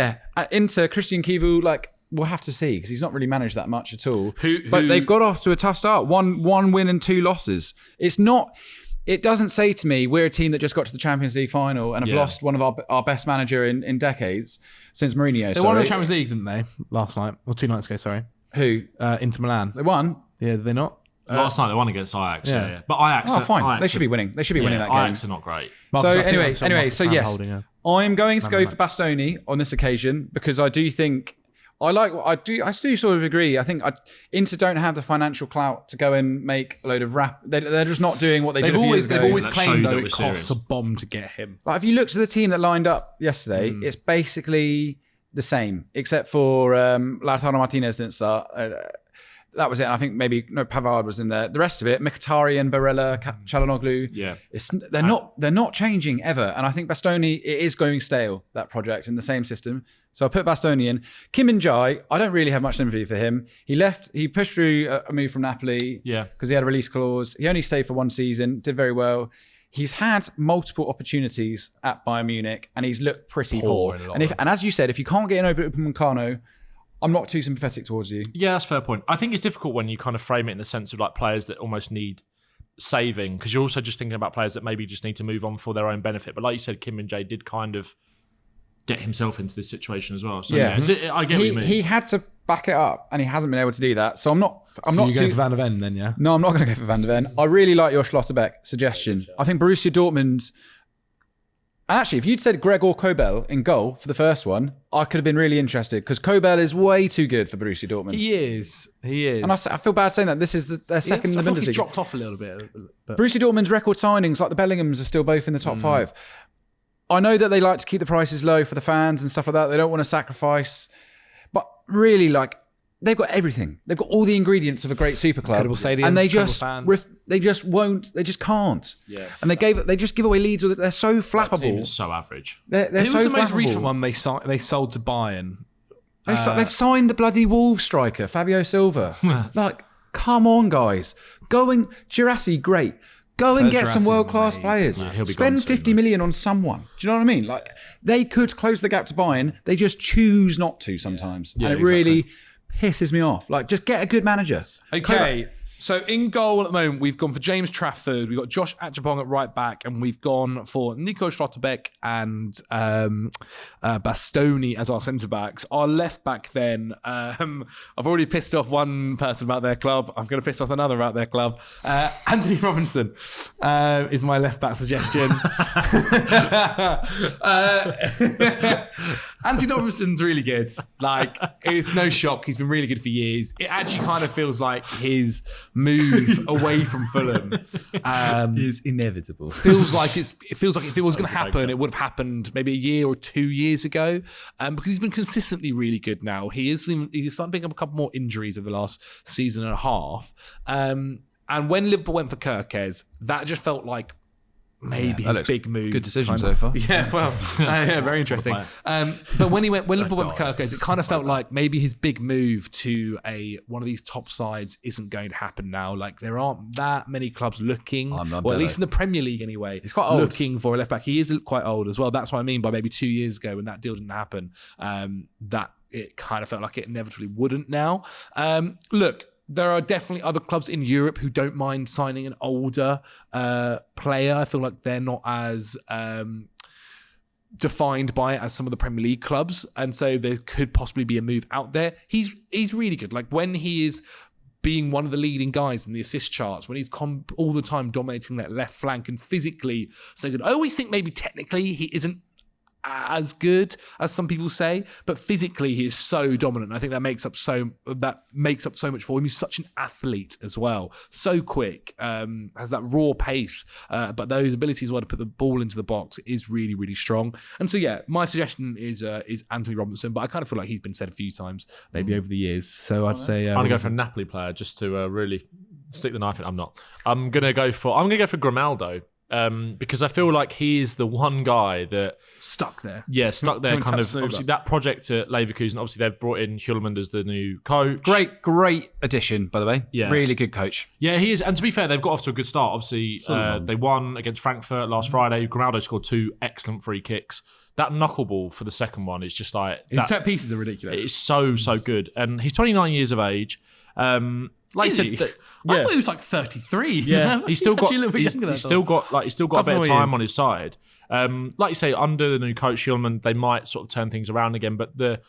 S3: Inter, Christian Kivu, like we'll have to see because he's not really managed that much at all. But they've got off to a tough start. One win and 2 losses. It's not. It doesn't say to me we're a team that just got to the Champions League final and have lost one of our best manager in decades since Mourinho.
S1: They won the Champions League, didn't they? Last night or 2 nights ago? Sorry.
S3: Who?
S1: Inter Milan.
S3: They won.
S1: Yeah, did they not?
S2: Last night they won against Ajax. Yeah. But Ajax.
S3: Oh, fine.
S2: Ajax
S3: they should be winning. They should be winning that game.
S2: Ajax are not great.
S3: So anyway, so yes, I'm going to go for Bastoni on this occasion because I do think I do sort of agree. I think Inter don't have the financial clout to go and make a load of they're just not doing what they did a few years ago.
S1: They've always
S2: That
S1: claimed
S2: showed
S1: though
S2: that
S1: it
S2: we're
S1: costs
S2: serious.
S1: a bomb to get him.
S3: But if you look to the team that lined up yesterday, it's basically the same except for Lautaro Martinez didn't start. That was it. And I think maybe Pavard was in there. The rest of it, Mkhitaryan, Barella, Çalhanoğlu.
S2: Yeah.
S3: They're not changing ever. And I think Bastoni, it is going stale, that project, in the same system. So I put Bastoni in. Kim Min-jae, I don't really have much sympathy for him. He pushed through a move from Napoli because he had a release clause. He only stayed for 1 season, did very well. He's had multiple opportunities at Bayern Munich and he's looked pretty poor. And as you said, if you can't get an Upamecano, I'm not too sympathetic towards you.
S2: Yeah, that's a fair point. I think it's difficult when you kind of frame it in the sense of like players that almost need saving because you're also just thinking about players that maybe just need to move on for their own benefit. But like you said, Kim Min-jae did kind of get himself into this situation as well. So I get what you mean.
S3: He had to back it up and he hasn't been able to do that. So I'm not
S1: you're going for Van de Ven then, yeah?
S3: No, I'm not going to go for Van de Ven. I really like your Schlotterbeck suggestion. I think Borussia Dortmund. And actually, if you'd said Gregor Kobel in goal for the first one, I could have been really interested because Kobel is way too good for Borussia Dortmund.
S1: He is.
S3: And I feel bad saying that. This is their second in the Bundesliga.
S1: He's dropped off a little bit. But.
S3: Borussia Dortmund's record signings, like the Bellinghams, are still both in the top 5. I know that they like to keep the prices low for the fans and stuff like that. They don't want to sacrifice. But really, like, they've got everything. They've got all the ingredients of a great super club.
S1: Incredible stadium,
S3: and they just can't.
S2: Yeah.
S3: And they just give away leads. They're so flappable.
S2: That team is so average.
S3: They're
S1: Who
S3: so
S1: was the most
S3: flappable.
S1: recent one they sold to Bayern?
S3: They've signed the bloody Wolves striker, Fabio Silva. Like, come on, guys. Girassi, great. Go and get some world-class players.
S2: he'll be
S3: Spend
S2: gone soon,
S3: 50 million on someone. Do you know what I mean? Like, they could close the gap to Bayern. They just choose not to sometimes.
S2: Yeah,
S3: and it really pisses me off. Like, just get a good manager.
S1: Okay. So in goal at the moment, we've gone for James Trafford, we've got Josh Achapong at right back, and we've gone for Nico Schlotterbeck and Bastoni as our centre backs. Our left back then, I've already pissed off one person about their club. I'm going to piss off another about their club. Anthony Robinson is my left back suggestion. Anthony Robinson's really good. Like, it's no shock. He's been really good for years. It actually kind of feels like his move away from Fulham
S3: is inevitable.
S1: It feels like if it was going to happen, it would have happened maybe a year or 2 years ago. Because he's been consistently really good now. He's starting to pick up a couple more injuries over the last season and a half. And when Liverpool went for Kirkes, that just felt like maybe his big move.
S3: Good decision so far.
S1: Yeah, well, very interesting. But when Liverpool went for Kirkes, it kind of felt like maybe his big move to one of these top sides isn't going to happen now. Like there aren't that many clubs looking, or at least in the Premier League anyway.
S3: He's quite old.
S1: Looking for a left back. He is quite old as well. That's what I mean by maybe 2 years ago when that deal didn't happen. That it kind of felt like it inevitably wouldn't now. Look. There are definitely other clubs in Europe who don't mind signing an older player. I feel like they're not as defined by it as some of the Premier League clubs. And so there could possibly be a move out there. He's really good. Like when he is being one of the leading guys in the assist charts, when he's all the time dominating that left flank and physically so good. I always think maybe technically he isn't as good as some people say, but physically he is so dominant. I think that makes up so much for him. He's such an athlete as well, so quick, has that raw pace, but those abilities as well to put the ball into the box is really, really strong. And so yeah, my suggestion is Anthony Robinson, but I kind of feel like he's been said a few times maybe over the years. So I'd say
S2: I'm gonna go for a Napoli player just to really stick the knife in. I'm gonna go for Grimaldo. Because I feel like he is the one guy that
S1: stuck there.
S2: Yeah, stuck there. Kind of obviously that project at Leverkusen. Obviously they've brought in Hjulmand as the new coach.
S3: Great addition, by the way.
S2: Yeah,
S3: really good coach.
S2: Yeah, he is. And to be fair, they've got off to a good start. Obviously, they won against Frankfurt last Friday. Grimaldo scored 2 excellent free kicks. That knuckleball for the second one is just like
S1: his set pieces are ridiculous.
S2: It's so good, and he's 29 years of age. Like
S1: is
S2: you said,
S1: I thought he was like 33.
S2: Yeah, he's still got a bit of time on his side. Like you say, under the new coach Hjulmand, they might sort of turn things around again. But the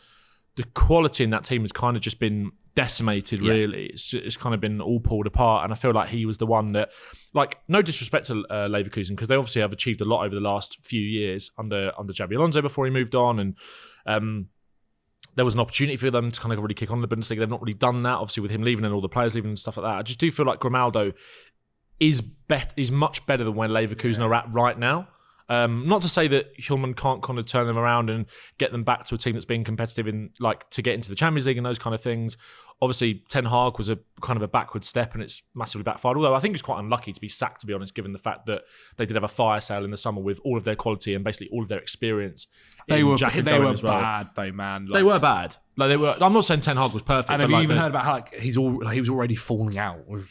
S2: quality in that team has kind of just been decimated. Really, it's kind of been all pulled apart. And I feel like he was the one that, like, no disrespect to Leverkusen, because they obviously have achieved a lot over the last few years under Xabi Alonso before he moved on, and there was an opportunity for them to kind of really kick on in the Bundesliga. They've not really done that, obviously, with him leaving and all the players leaving and stuff like that. I just do feel like Grimaldo is much better than where Leverkusen are at right now. Not to say that Hjulmand can't kind of turn them around and get them back to a team that's being competitive in, like, to get into the Champions League and those kind of things. Obviously, Ten Hag was a kind of a backward step and it's massively backfired. Although I think it's quite unlucky to be sacked, to be honest, given the fact that they did have a fire sale in the summer with all of their quality and basically all of their experience.
S1: They were bad though, man.
S2: They were bad. Like they were. I'm not saying Ten Hag was perfect.
S1: And have you even heard about how like he was already falling out with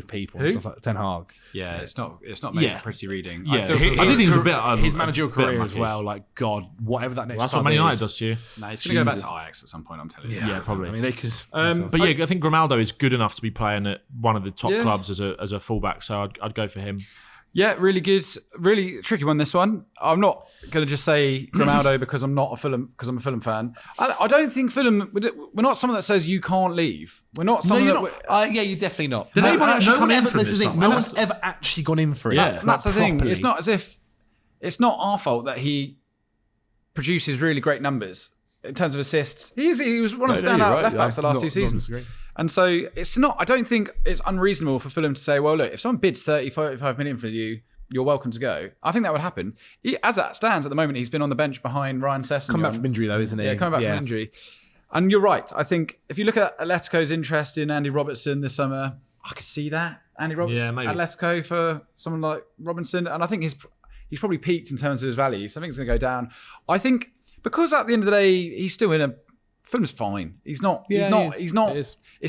S1: people?
S3: Who?
S1: And stuff like Ten Hag.
S3: Yeah, it's not made for pretty reading.
S2: Yeah.
S3: I
S2: think he was a bit.
S1: His managerial career as well. Like God, whatever that next.
S2: That's what Man United does to you.
S3: No, he's going to go back to Ajax at some point. I'm telling you.
S2: Yeah, probably.
S1: I mean, they could.
S2: But yeah, I think Grimaldo is good enough to be playing at one of the top clubs as a fullback. So I'd go for him.
S3: Yeah, really good, really tricky one. This one, I'm not going to just say Grimaldo because I'm a Fulham fan. I don't think Fulham. We're not someone that says you can't leave. We're not someone
S1: yeah, you're definitely not.
S2: Did anyone actually come in for this?
S1: No one's ever actually gone in for it.
S3: Yeah, that's the thing. It's not as if it's not our fault that he produces really great numbers in terms of assists. He was one of the standout left backs the last 2 seasons. And so it's not, I don't think it's unreasonable for Fulham to say, well, look, if someone bids 30, 45 million for you, you're welcome to go. I think that would happen. As that stands at the moment, he's been on the bench behind Ryan Sessegnon.
S1: Coming back from injury though, isn't he?
S3: Yeah, coming back from injury. And you're right. I think if you look at Atletico's interest in Andy Robertson this summer, I could see that. Andy Robertson,
S2: maybe.
S3: Atletico for someone like Robinson. And I think he's probably peaked in terms of his value. So I think it's going to go down. I think because at the end of the day, he's still in a, Fulham's fine. He's not. It's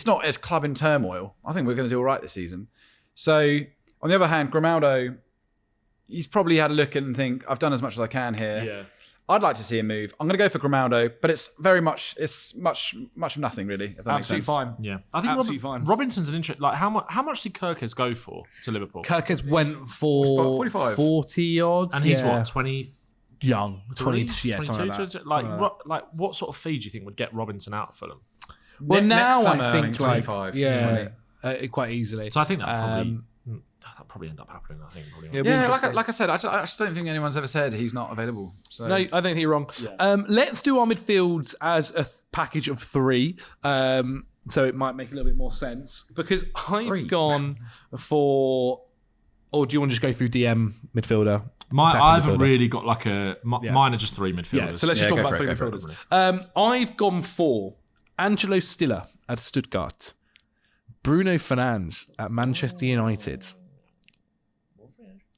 S3: not a club in turmoil. I think we're going to do all right this season. So on the other hand, Grimaldo, he's probably had a look and think, I've done as much as I can here.
S2: Yeah.
S3: I'd like to see him move. I'm going to go for Grimaldo, but it's much of nothing really. If that
S1: Absolutely
S3: makes sense.
S1: fine.
S2: Yeah, I think
S1: absolutely fine.
S2: Robinson's an interest. Like how much did Kirkes go for to Liverpool?
S1: Kirkes went for
S3: 45.
S1: 40 odd,
S2: and he's what 20.
S1: Young, 20,
S2: 22, like what sort of fee do you think would get Robinson out of Fulham?
S1: Well, now
S3: summer,
S1: I think
S3: 25.
S1: Yeah, quite easily.
S2: So I think that probably end up happening. I think probably.
S3: Yeah, like I said, I just don't think anyone's ever said he's not available. So.
S1: No, I don't think you're wrong. Yeah. Let's do our midfields as a package of 3. So it might make a little bit more sense because I've gone for. Or do you want to just go through DM midfielder?
S2: I haven't really got like mine are just 3 midfielders.
S1: Yeah, so let's just talk about 3 midfielders. I've gone for Angelo Stiller at Stuttgart, Bruno Fernandes at Manchester United,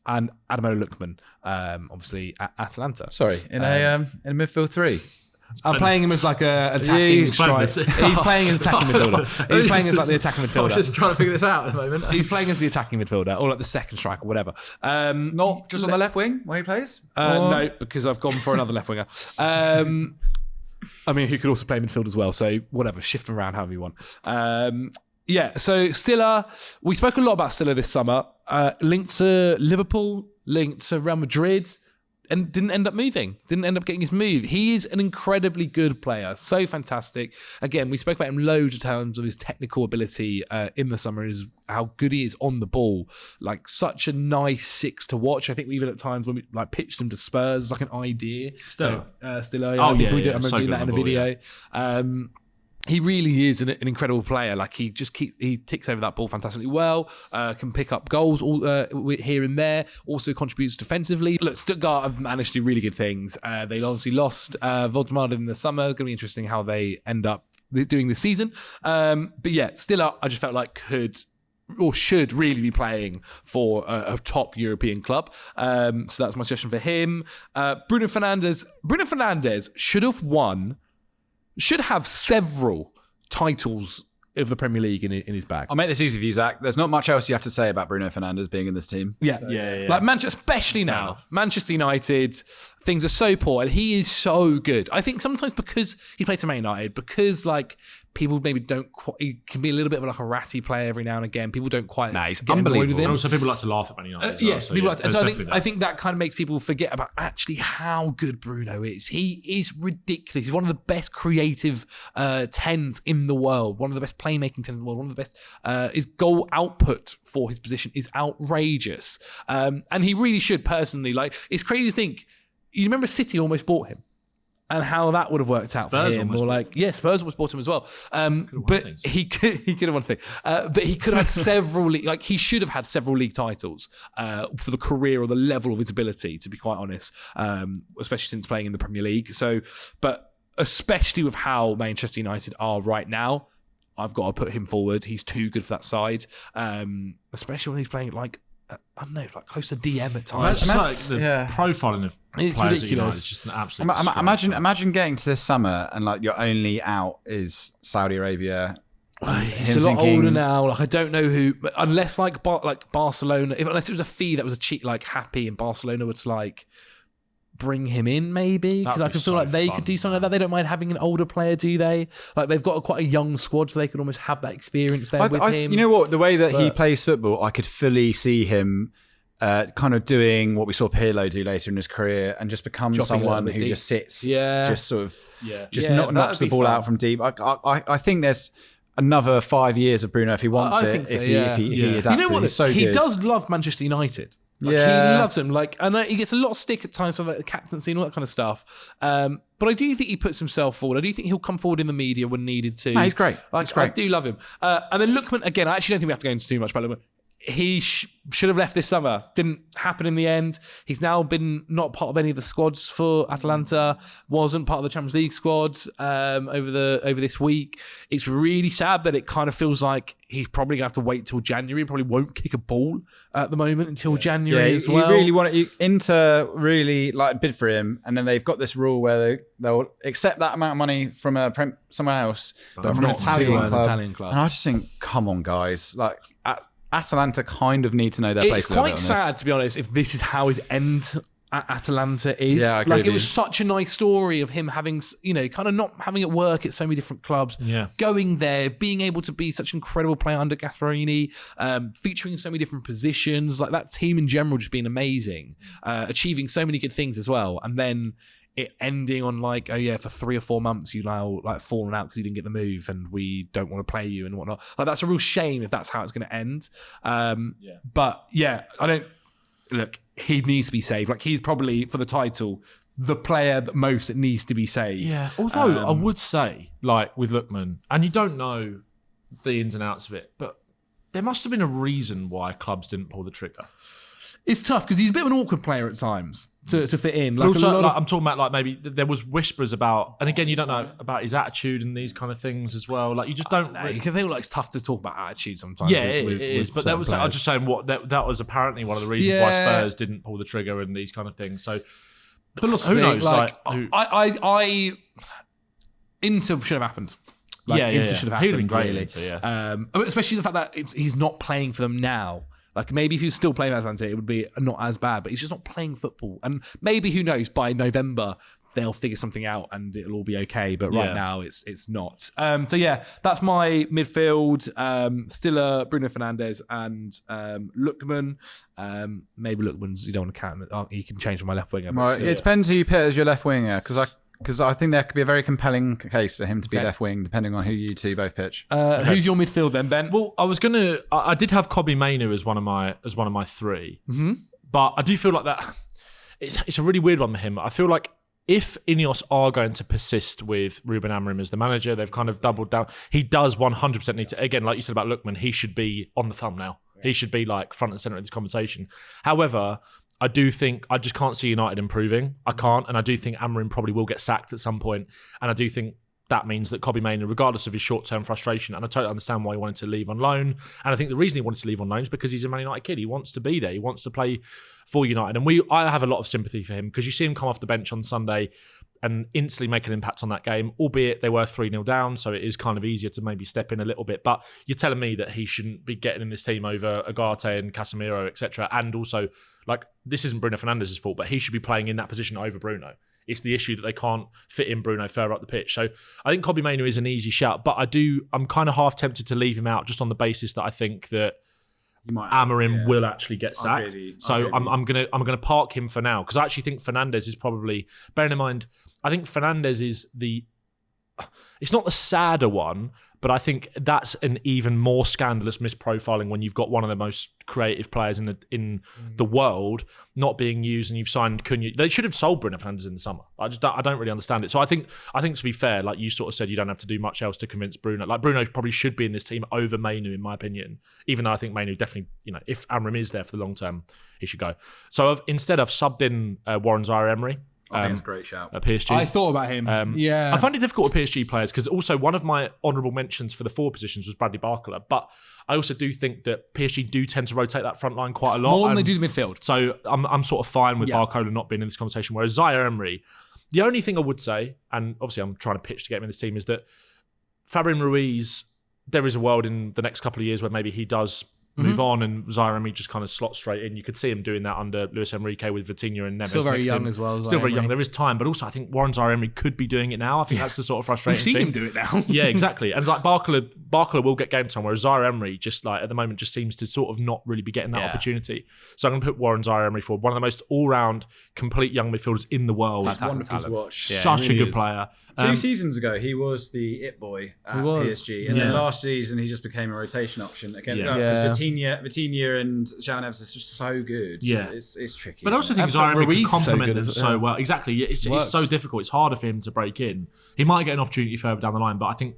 S1: and Adamo Lukman, obviously at Atalanta.
S3: Sorry, in a midfield 3.
S1: I'm playing him as like a attacking striker. He's playing as attacking midfielder. He's playing as like the attacking midfielder.
S3: I was just trying to figure this out at the moment.
S1: He's playing as the attacking midfielder or like the second striker, whatever.
S3: Not just on the left wing where he plays?
S1: No, because I've gone for another left winger. I mean, he could also play midfield as well. So whatever, shift him around however you want. So Stiller, we spoke a lot about Stiller this summer. Linked to Liverpool, linked to Real Madrid. And didn't end up moving, didn't end up getting his move. He is an incredibly good player, so fantastic. Again, we spoke about him loads of times of his technical ability in the summer, is how good he is on the ball. Like such a nice 6 to watch. I think we even at times when we like pitched him to Spurs, like an idea.
S2: Stiller.
S1: I
S2: remember
S1: doing that in a video. He really is an incredible player. Like he ticks over that ball fantastically well. Can pick up goals all here and there. Also contributes defensively. Look, Stuttgart have managed to do really good things. They obviously lost Voldemar in the summer. It's going to be interesting how they end up doing this season. But yeah, Stiller, I just felt like could or should really be playing for a top European club. So that's my suggestion for him. Bruno Fernandes should have several titles of the Premier League in his bag.
S3: I'll make this easy for you, Zach. There's not much else you have to say about Bruno Fernandes being in this team.
S1: Yeah. Like Manchester, especially now, Manchester United, things are so poor, and he is so good. I think sometimes because he plays for Man United, because like people maybe don't quite, he can be a little bit of like a ratty player every now and again. People don't quite.
S3: He's unbelievable.
S2: And also people like to laugh at Man United.
S1: I think that kind of makes people forget about actually how good Bruno is. He is ridiculous. He's one of the best creative 10s in the world. One of the best playmaking 10s in the world. One of the best. His goal output for his position is outrageous. And he really should personally. Like, it's crazy to think. You remember City almost bought him? And how that would have worked out for him, or like, Spurs almost bought him as well. But he could have won things. But he could have had several, he should have had several league titles for the career or the level of his ability, to be quite honest, especially since playing in the Premier League. So, but especially with how Manchester United are right now, I've got to put him forward. He's too good for that side, especially when he's playing I don't know, like close to DM at times.
S2: Profiling of
S1: it's
S2: players
S1: ridiculous.
S2: at United is just an absolute
S3: Imagine getting to this summer and like your only out is Saudi Arabia.
S1: He's a lot older now. Like I don't know who, unless like Barcelona, unless it was a fee that was a cheat, like happy, and Barcelona would like bring him in maybe, because I can feel like they could do something like that. They don't mind having an older player, do they? Like they've got quite a young squad, so they could almost have that experience there with him.
S3: You know what? The way that he plays football, I could fully see him kind of doing what we saw Pirlo do later in his career, and just become someone who just sits, just sort of, knocks the ball out from deep. I think there's another 5 years of Bruno if he wants it. If he adapts,
S1: you know what?
S3: He's so
S1: he
S3: good.
S1: does love Manchester United. He loves him. Like, I know he gets a lot of stick at times for like the captaincy and all that kind of stuff. But I do think he puts himself forward. I do think he'll come forward in the media when needed to.
S3: No, he's great.
S1: I do love him. And then Lukman, again, I actually don't think we have to go into too much about Lukman. He should have left this summer. Didn't happen in the end. He's now been not part of any of the squads for Atalanta. Wasn't part of the Champions League squads over this week. It's really sad that it kind of feels like he's probably going to have to wait till January. Probably won't kick a ball at the moment until January as well.
S3: You really want Inter really like bid for him, and then they've got this rule where they'll accept that amount of money from someone else, but from an Italian club. And I just think, come on, guys, like. Atalanta kind of need to know their place.
S1: It's quite sad, to be honest, if this is how his end at Atalanta is.
S3: Yeah, I agree.
S1: Like, it was such a nice story of him having, kind of not having it work at so many different clubs.
S2: Yeah.
S1: Going there, being able to be such an incredible player under Gasperini, featuring in so many different positions. Like, that team in general just being amazing, achieving so many good things as well. And then it ending on for 3 or 4 months you now like fallen out because you didn't get the move and we don't want to play you and whatnot. Like, that's a real shame if that's how it's going to end. But I don't look. He needs to be saved. Like, he's probably for the title the player that most needs to be saved.
S2: Yeah. Although I would say, like with Lukman, and you don't know the ins and outs of it, but there must have been a reason why clubs didn't pull the trigger.
S1: It's tough because he's a bit of an awkward player at times to fit in.
S2: But also, I'm talking about like maybe there was whispers about, and again, you don't know about his attitude and these kind of things as well. Like you just don't.
S1: I feel like it's tough to talk about attitude sometimes.
S2: Yeah, it is. But that was. I'm just saying that was apparently one of the reasons why Spurs didn't pull the trigger and these kind of things. So,
S1: but look,
S2: who knows?
S1: Inter should have happened.
S2: Inter
S1: should have happened.
S2: He would have been great.
S1: Really.
S2: Inter,
S1: especially the fact that he's not playing for them now. Like maybe if he was still playing for Atlanta, it would be not as bad. But he's just not playing football, and maybe who knows? By November, they'll figure something out and it'll all be okay. But right now, it's not. So yeah, that's my midfield. Still Bruno Fernandes and Lookman. Maybe Lookman's you don't want to count. He can change for my left winger.
S3: Right, it depends who you put as your left winger because I think there could be a very compelling case for him to be left wing, depending on who you two both pitch.
S1: Who's your midfield then, Ben?
S2: Well, I did have Kobbie Mainoo as one of my three, but I do feel like that it's a really weird one for him. I feel like if Ineos are going to persist with Ruben Amorim as the manager, they've kind of doubled down. He does 100% need to, again, like you said about Lookman, he should be on the thumbnail. Yeah. He should be like front and centre of this conversation. However, I do think I just can't see United improving. I can't, and I do think Amorim probably will get sacked at some point. And I do think that means that Kobbie Mainoo, regardless of his short-term frustration, and I totally understand why he wanted to leave on loan. And I think the reason he wanted to leave on loan is because he's a Man United kid. He wants to be there. He wants to play for United. And I have a lot of sympathy for him because you see him come off the bench on Sunday and instantly make an impact on that game, albeit they were 3-0 down, so it is kind of easier to maybe step in a little bit. But you're telling me that he shouldn't be getting in this team over Ugarte and Casemiro, etc. And also, like, this isn't Bruno Fernandes' fault, but he should be playing in that position over Bruno. It's the issue that they can't fit in Bruno further up the pitch. So I think Kobbie Mainoo is an easy shout, but I'm kind of half tempted to leave him out just on the basis that I think that Amorim will actually get sacked. I'm gonna park him for now because I actually think Fernandes is probably, bearing in mind, I think Fernandes is it's not the sadder one, but I think that's an even more scandalous misprofiling when you've got one of the most creative players in the world not being used, and you've signed Cunha. They should have sold Bruno Fernandes in the summer. I don't really understand it. So I think to be fair, like you sort of said, you don't have to do much else to convince Bruno. Like Bruno probably should be in this team over Mainoo, in my opinion. Even though I think Mainoo definitely, if Amorim is there for the long term, he should go. So I've subbed in Warren Zaire-Emery.
S3: I think it's a great shout.
S2: At PSG.
S1: I thought about him.
S2: I find it difficult with PSG players because also one of my honourable mentions for the forward positions was Bradley Barcola. But I also do think that PSG do tend to rotate that front line quite a lot.
S1: More than they do the midfield.
S2: So I'm sort of fine with Barcola not being in this conversation. Whereas Zaire-Emery, the only thing I would say, and obviously I'm trying to pitch to get him in this team, is that Fabian Ruiz, there is a world in the next couple of years where maybe he does move on and Zaire-Emery just kind of slots straight in. You could see him doing that under Luis Enrique with Vitinha and Neves.
S1: Still very young as well.
S2: Still very young. There is time, but also I think Warren Zaire-Emery could be doing it now. I think that's the sort of frustrating thing.
S1: We've seen him do it now.
S2: Yeah, exactly. And like Barcola will get game time, whereas Zaire-Emery just like at the moment just seems to sort of not really be getting that opportunity. So I'm going to put Warren Zaire-Emery forward. One of the most all-round, complete young midfielders in the world.
S3: Wonderful to watch.
S2: Such a good player.
S3: 2 seasons ago, he was the it boy at PSG, and then last season he just became a rotation option again. Because Vitinha and João Neves is just so good.
S2: Yeah,
S3: it's tricky.
S2: But I also think Zaire-Emery could complement them so well. Exactly, it's so difficult. It's harder for him to break in. He might get an opportunity further down the line, but I think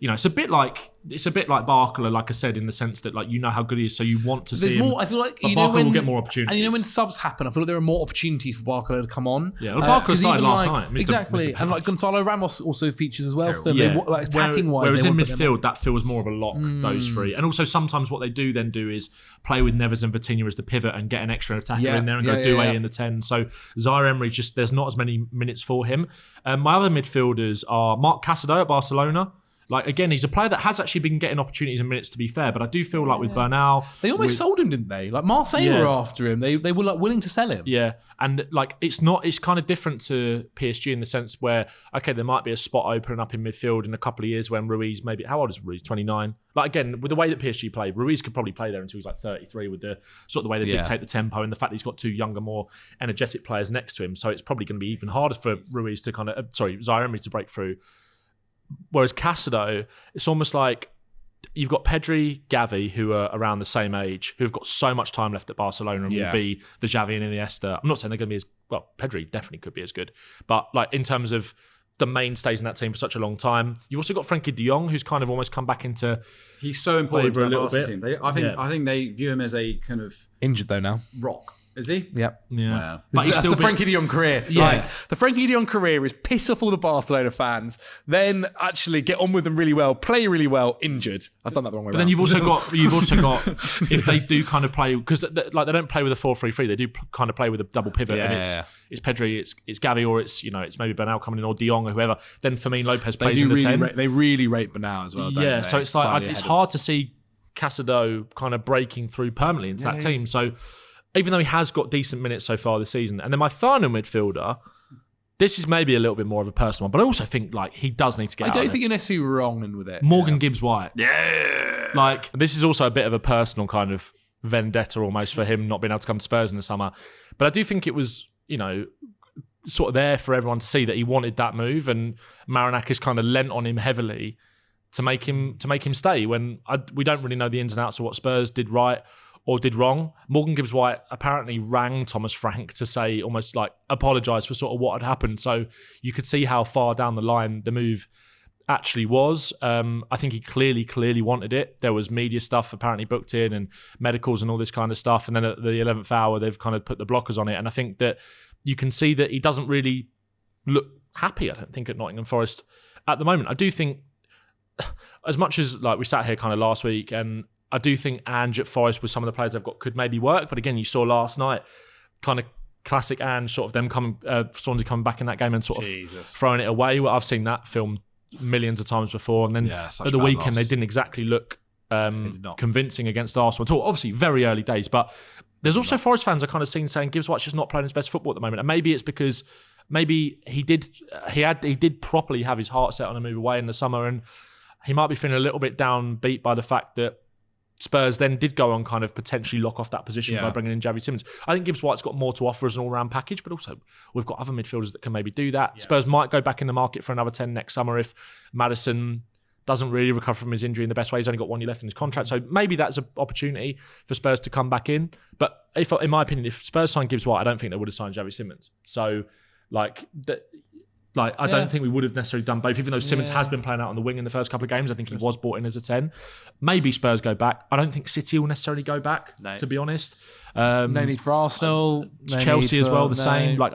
S2: it's a bit like Barcola, like I said, in the sense that like how good he is, so you want to see him.
S1: More. I feel like
S2: Barcola will get more opportunities.
S1: And when subs happen, I feel like there are more opportunities for Barcola to come on.
S2: Yeah, well, Barcola started last night.
S1: Exactly, and like Gonzalo Ramos also features as well. For them.
S2: Yeah.
S1: Like attacking wise,
S2: whereas in midfield that feels more of a lock. Those three, and also sometimes what they do is play with Neves and Vitinha as the pivot and get an extra attacker in there and go Doué in the 10. So Zaire-Emery there's not as many minutes for him. My other midfielders are Marc Casado at Barcelona. Like, again, he's a player that has actually been getting opportunities and minutes, to be fair, but I do feel like with Bernal...
S1: They almost sold him, didn't they? Like, Marseille were after him. They were like willing to sell him.
S2: Yeah, and like, it's kind of different to PSG in the sense where, okay, there might be a spot opening up in midfield in a couple of years when Ruiz maybe... How old is Ruiz? 29? Like, again, with the way that PSG played, Ruiz could probably play there until he's like 33 with the sort of the way they dictate the tempo and the fact that he's got 2 younger, more energetic players next to him. So it's probably going to be even harder for Ruiz to Zaire-Emery to break through. Whereas Casado, it's almost like you've got Pedri, Gavi, who are around the same age, who've got so much time left at Barcelona and will be the Xavi and Iniesta. I'm not saying they're going to be as... Well, Pedri definitely could be as good. But like in terms of the mainstays in that team for such a long time. You've also got Frankie de Jong, who's kind of almost come back into.
S3: He's so important to
S2: Favour a
S3: that
S2: little
S3: Barca
S2: bit.
S3: team. I think they view him as a kind of
S1: Injured though now.
S3: rock. Is he?
S1: Yep.
S2: Yeah,
S3: Wow.
S2: but he's
S1: That's
S2: still
S1: the Frankie de Jong career.
S2: Yeah.
S1: Like, the Frankie de Jong career is piss off all the Barcelona fans, then actually get on with them really well, play really well, injured. I've done that the wrong way
S2: But
S1: around.
S2: then you've also got if they do kind of play, because like they don't play with a 4-3-3, they do kind of play with a double pivot, and it's Pedri, it's Gavi, or it's maybe Bernal coming in, or De Jong, or whoever. Then Fermin Lopez plays in the 10.
S1: They really rate Bernal as well. Don't
S2: Yeah,
S1: they?
S2: so it's like
S1: Slightly
S2: it's
S1: ahead
S2: hard to see Casado kind of breaking through permanently into that team. So even though he has got decent minutes so far this season, and then my final midfielder, this is maybe a little bit more of a personal one, but I also think like he does need to get.
S1: I
S2: out
S1: don't
S2: of
S1: think
S2: it.
S1: you're necessarily wrong with it.
S2: Morgan Gibbs White.
S1: Yeah.
S2: Like, this is also a bit of a personal kind of vendetta almost for him not being able to come to Spurs in the summer. But I do think it was, sort of there for everyone to see that he wanted that move, and Marinakis kind of lent on him heavily to make him stay when we don't really know the ins and outs of what Spurs did right or did wrong. Morgan Gibbs White apparently rang Thomas Frank to say, almost like apologise for sort of what had happened. So you could see how far down the line the move actually was. I think he clearly wanted it. There was media stuff apparently booked in and medicals and all this kind of stuff. And then at the 11th hour, they've kind of put the blockers on it. And I think that you can see that he doesn't really look happy, I don't think, at Nottingham Forest at the moment. I do think, as much as like we sat here kind of last week, and I do think Ange at Forest with some of the players they've got could maybe work. But again, you saw last night, kind of classic Ange, sort of them Swansea coming back in that game and sort of throwing it away. Well, I've seen that film millions of times before. And then at the weekend, they didn't exactly look convincing against Arsenal at all. Obviously, very early days. But there's also Forest fans are kind of seen saying Gibbs White's just not playing his best football at the moment. And maybe it's because maybe he did properly have his heart set on a move away in the summer, and he might be feeling a little bit downbeat by the fact that Spurs then did go on kind of potentially lock off that position by bringing in Javi Simmons. I think Gibbs White's got more to offer as an all-round package, but also we've got other midfielders that can maybe do that. Yeah. Spurs might go back in the market for another 10 next summer if Maddison doesn't really recover from his injury in the best way. He's only got 1 year left in his contract. So maybe that's an opportunity for Spurs to come back in. But in my opinion, if Spurs signed Gibbs White, I don't think they would have signed Javi Simmons. So I don't think we would have necessarily done both, even though Simmons has been playing out on the wing in the first couple of games. I think he was brought in as a 10. Maybe Spurs go back. I don't think City will necessarily go back, to be honest.
S1: No need for Arsenal.
S2: Chelsea as well, same. Like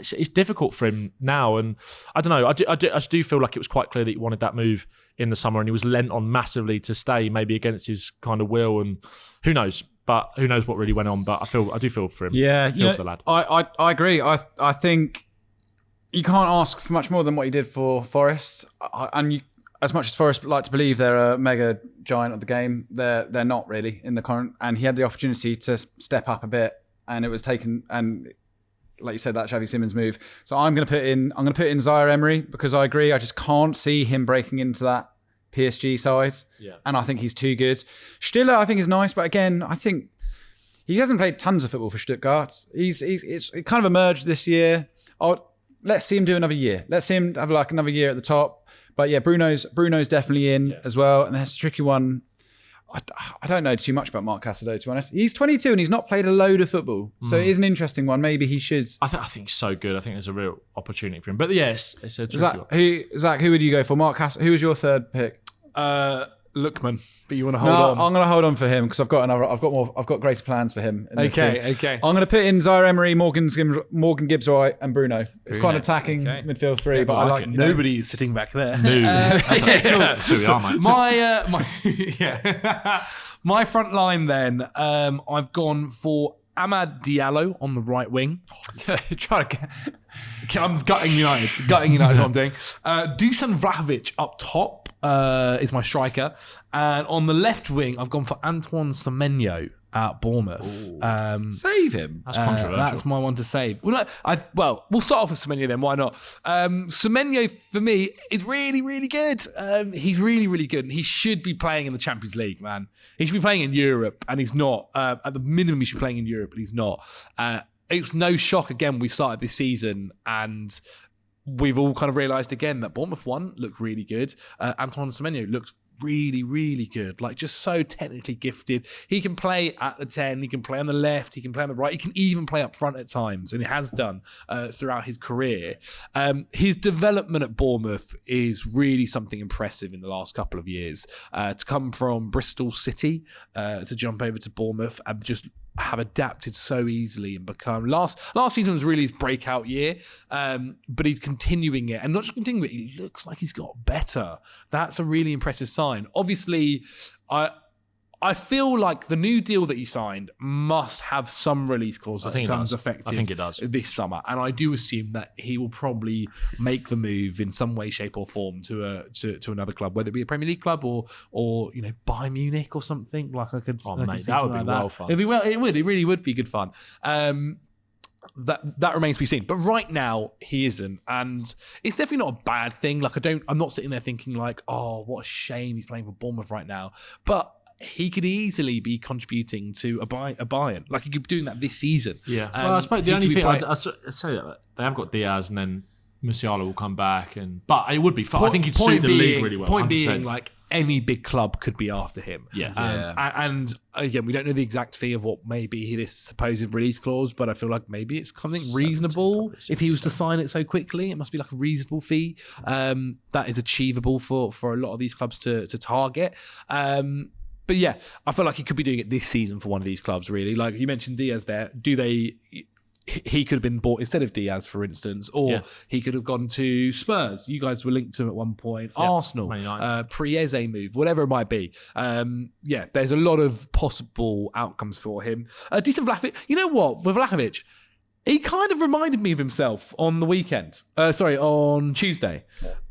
S2: it's difficult for him now, and I don't know. I just do feel like it was quite clear that he wanted that move in the summer, and he was lent on massively to stay, maybe against his kind of will, and who knows. But who knows what really went on? But I do feel for him.
S3: Yeah,
S2: I feel for the lad.
S3: I agree. I think you can't ask for much more than what he did for Forest. As much as Forest like to believe they're a mega giant of the game, they're not really in the current. And he had the opportunity to step up a bit, and it was taken. And like you said, that Xavi Simmons move. So I'm going to put in Zaire Emery, because I agree. I just can't see him breaking into that PSG side.
S2: Yeah. And
S3: I think he's too good. Stiller, I think, is nice, but again, I think he hasn't played tons of football for Stuttgart. It's kind of emerged this year. Let's see him do another year. Let's see him have like another year at the top. But yeah, Bruno's definitely in as well. And that's a tricky one. I don't know too much about Marc Casado, to be honest. He's 22 and he's not played a load of football. So it is an interesting one. Maybe he should.
S2: I think he's so good. I think there's a real opportunity for him. But yes, it's a tricky one.
S3: Zach, who would you go for? Marc Casado. Who was your third pick?
S1: Lookman, but you want to hold on?
S3: I'm going to hold on for him because I've got greater plans for him.
S1: Okay.
S3: I'm going to put in Zaire Emery, Morgan Gibbs White, and Bruno. It's quite an attacking midfield three, but I like it.
S1: Nobody is sitting back there.
S2: No, that's who we are, mate.
S1: My front line then. I've gone for Amad Diallo on the right wing. I'm gutting United. Is what I'm doing. Dusan Vlahovic up top is my striker. And on the left wing, I've gone for Antoine Semenyo at Bournemouth.
S3: Save him.
S2: That's controversial.
S1: That's my one to save. We'll start off with Semenyo then. Why not? Semenyo, for me, is really, really good. He's really, really good. And he should be playing in the Champions League, man. He should be playing in Europe, and he's not. At the minimum, he should be playing in Europe, but he's not. It's no shock, again, we started this season, and we've all kind of realised again that Bournemouth 1 looked really good. Antoine Semenyo looked really, really good. Like, just so technically gifted. He can play at the 10, he can play on the left, he can play on the right, he can even play up front at times, and he has done throughout his career. His development at Bournemouth is really something impressive in the last couple of years. To come from Bristol City to jump over to Bournemouth and just have adapted so easily and become last season was really his breakout year, but he's continuing it, and not just continuing it, he looks like he's got better. That's a really impressive sign. Obviously, I feel like the new deal that he signed must have some release clause that becomes effective.
S2: I think it does
S1: this summer, and I do assume that he will probably make the move in some way, shape, or form to another club, whether it be a Premier League club or Bayern Munich or something. Like I could,
S2: mate, that would be well fun.
S1: It really would be good fun. That remains to be seen. But right now, he isn't. And it's definitely not a bad thing. Like, I'm not sitting there thinking like, oh, what a shame he's playing for Bournemouth right now. But he could easily be contributing to a Bayern. Like, he could be doing that this season.
S2: Yeah. Well, I suppose the only thing I'd say that they have got Diaz, and then Musiala will come back. But it would be fun. I think he'd suit the league really well. Point 100%.
S1: Being, like, any big club could be after him. And again, we don't know the exact fee of what may be this supposed release clause, but I feel like maybe it's something reasonable. If he was to sign it so quickly, it must be like a reasonable fee that is achievable for a lot of these clubs to target. But yeah, I feel like he could be doing it this season for one of these clubs, really. Like you mentioned Diaz there. He could have been bought instead of Diaz, for instance, or he could have gone to Spurs. You guys were linked to him at one point. Yeah. Arsenal, Prieze move, whatever it might be. There's a lot of possible outcomes for him. Decent Vlahovic. You know what? With Vlahovic, he kind of reminded me of himself on the weekend. On Tuesday.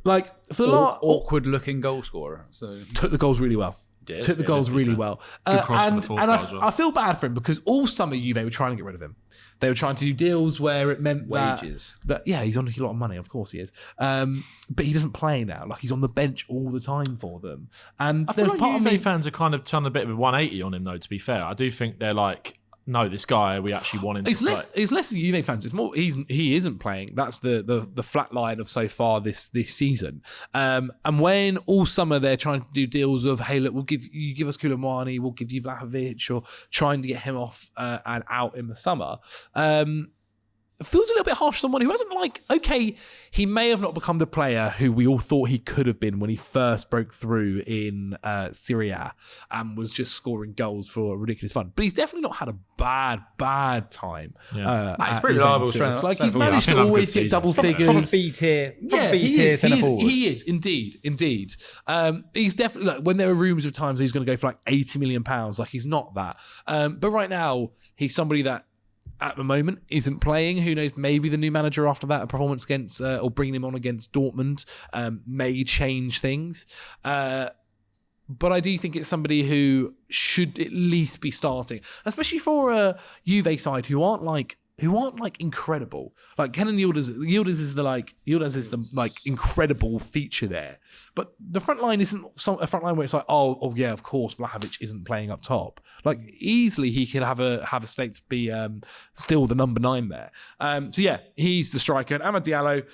S1: Like, for the
S3: awkward-looking goal scorer. So
S1: took the goals really well. Took the goals really well.
S2: Good cross for the fourth goal as well.
S1: I feel bad for him because all summer Juve were trying to get rid of him. They were trying to do deals where it meant
S3: wages.
S1: He's on a lot of money, of course he is. But he doesn't play now. Like, he's on the bench all the time for them. And
S2: I feel like Juve fans are kind of turned a bit of a 180 on him, though, to be fair. I do think they're like, no, this guy, we actually want him to play.
S1: It's less Juve fans. It's more he isn't playing. That's the flat line of so far this season. And when all summer they're trying to do deals of, hey, look, give us Koulibaly, we'll give you Vlahovic, or trying to get him off and out in the summer. It feels a little bit harsh for someone who hasn't, like, okay, he may have not become the player who we all thought he could have been when he first broke through in Serie A and was just scoring goals for ridiculous fun. But he's definitely not had a bad time.
S3: Yeah. He's pretty reliable.
S1: Like, he's managed to always get double figures.
S3: Probably B tier centre forward.
S1: He is, indeed. He's definitely, like, when there are rumours of times he's going to go for like £80 million, like, he's not that. But right now, he's somebody that at the moment isn't playing. Who knows, maybe the new manager after that, a performance against or bringing him on against Dortmund may change things. But I do think it's somebody who should at least be starting, especially for a Juve side who aren't incredible. Like, Kenan Yildiz is the incredible feature there. But the front line isn't a front line where it's like, oh yeah, of course Vlahovic isn't playing up top. Like, easily he could have a stake to be still the number 9 there. So yeah, he's the striker. And Amad Diallo,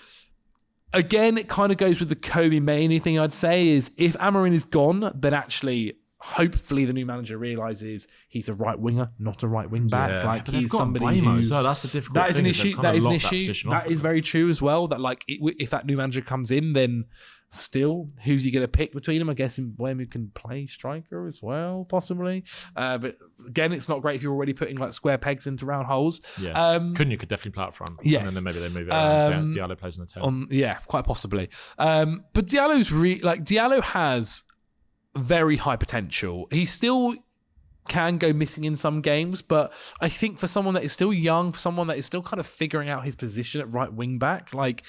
S1: again, it kind of goes with the Kobe Mainoo thing. I'd say is, if Amorim is gone, then actually, hopefully the new manager realises he's a right winger, not a right wing back.
S2: Yeah,
S1: like, he's somebody who...
S2: So that's the difficult
S1: thing. That is an issue. That is very true as well. That, like, if that new manager comes in, then still, who's he going to pick between them? I guess Mbeumo can play striker as well, possibly. But again, it's not great if you're already putting like square pegs into round holes.
S2: Yeah. Cunha could definitely play up front.
S1: Yes.
S2: And then maybe they move it around. Diallo plays on the 10.
S1: Yeah, quite possibly. But Diallo has very high potential. He still can go missing in some games, but I think for someone that is still young, for someone that is still kind of figuring out his position at right wing back, like,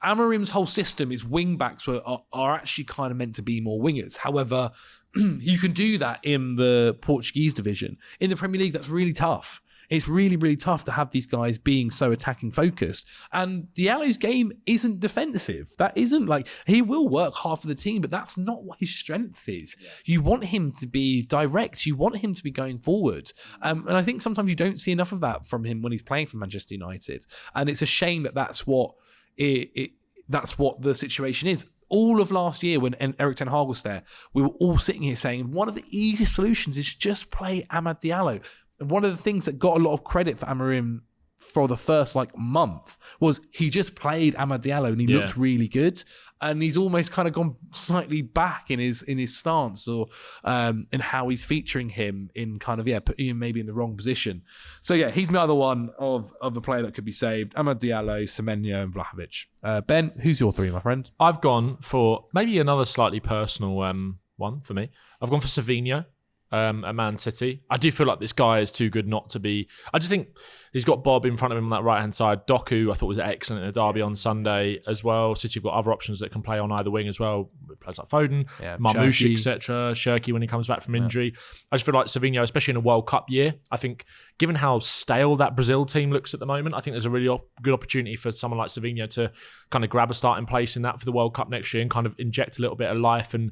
S1: Amorim's whole system is wing backs are actually kind of meant to be more wingers. However, you can do that in the Portuguese division. In the Premier League, that's really tough. It's really, really tough to have these guys being so attacking focused. And Diallo's game isn't defensive. That isn't, like, he will work hard for the team, but that's not what his strength is. Yeah. You want him to be direct. You want him to be going forward. And I think sometimes you don't see enough of that from him when he's playing for Manchester United. And it's a shame that that's what the situation is. all of last year when Eric Ten Hag was there, we were all sitting here saying one of the easiest solutions is just play Amad Diallo. And one of the things that got a lot of credit for Amorim for the first month was he just played Amad Diallo and he looked really good. And he's almost kind of gone slightly back in his stance or in how he's featuring him in putting him maybe in the wrong position. So he's my other one of the player that could be saved. Amad Diallo, Semenyo and Vlahovic. Ben, who's your three, my friend?
S2: I've gone for maybe another slightly personal one for me. I've gone for Saviour. At Man City. I do feel like this guy is too good not to be. I just think he's got Bob in front of him on that right-hand side. Doku, I thought, was excellent in the derby on Sunday as well. City have got other options that can play on either wing as well. Players like Foden, Marmoush, etc. Shirky when he comes back from injury. I just feel like Saviour, especially in a World Cup year, I think given how stale that Brazil team looks at the moment, I think there's a really good opportunity for someone like Saviour to kind of grab a starting place in that for the World Cup next year and kind of inject a little bit of life and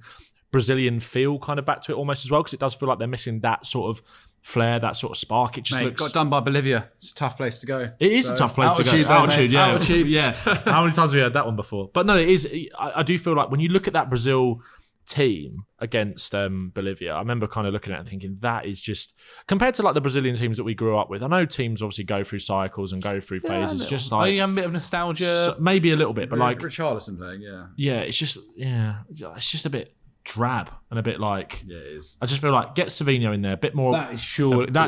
S2: Brazilian feel kind of back to it almost as well, because it does feel like they're missing that sort of flair, that sort of spark. It just looks...
S3: got done by Bolivia. It's a tough place to go.
S2: It is a tough place to go. Altitude, yeah. How many times have we heard that one before? But no, it is. I do feel like when you look at that Brazil team against Bolivia, I remember kind of looking at it and thinking that is just, compared to like the Brazilian teams that we grew up with, I know teams obviously go through cycles and go through phases, just like...
S1: Are you a bit of nostalgia?
S2: Maybe a little bit, but like...
S3: Richarlison playing,
S2: it's just a bit drab and a bit like
S3: it is.
S2: I just feel like get Saviour in there a bit more.
S1: That's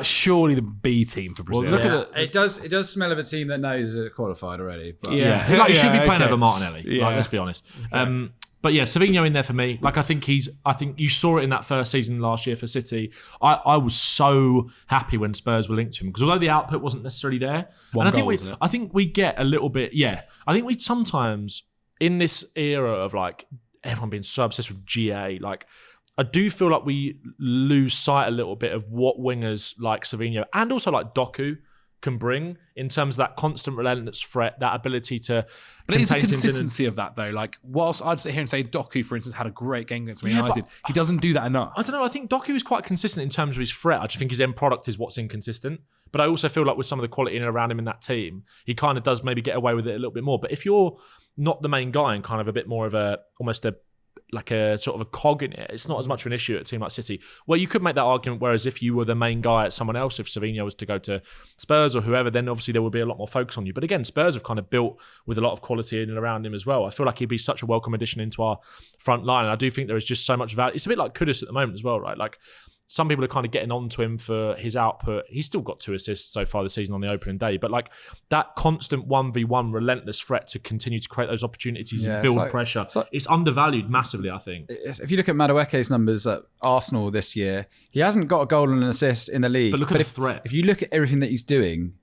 S1: surely the B team for Brazil.
S3: Well, look at it does smell of a team that knows they're qualified already, but
S2: he should be playing over Martinelli, let's be honest. But Saviour in there for me. Like I think you saw it in that first season last year for City. I was so happy when Spurs were linked to him, because although the output wasn't necessarily there, I think we get a little bit I think we sometimes in this era of like everyone being so obsessed with GA, like I do feel like we lose sight a little bit of what wingers like Saviour and also like Doku can bring in terms of that constant relentless threat, that ability to...
S1: But it's a consistency of that though. Like whilst I'd sit here and say Doku, for instance, had a great game against Man United, he doesn't do that enough.
S2: I don't know, I think Doku is quite consistent in terms of his threat. I just think his end product is what's inconsistent. But I also feel like with some of the quality in and around him in that team, he kind of does maybe get away with it a little bit more. But if you're not the main guy and kind of a bit more of a sort of a cog in it, it's not as much of an issue at a team like City, where you could make that argument, whereas if you were the main guy at someone else, if Saviour was to go to Spurs or whoever, then obviously there would be a lot more focus on you. But again, Spurs have kind of built with a lot of quality in and around him as well. I feel like he'd be such a welcome addition into our front line, and I do think there is just so much value. It's a bit like Kudus at the moment as well, right? Like some people are kind of getting on to him for his output. He's still got 2 assists so far this season on the opening day, but like that constant 1v1 relentless threat to continue to create those opportunities and build pressure, it's undervalued massively, I think.
S3: If you look at Madueke's numbers at Arsenal this year, he hasn't got a goal and an assist in the league.
S2: But look at the threat.
S3: If you look at everything that he's doing,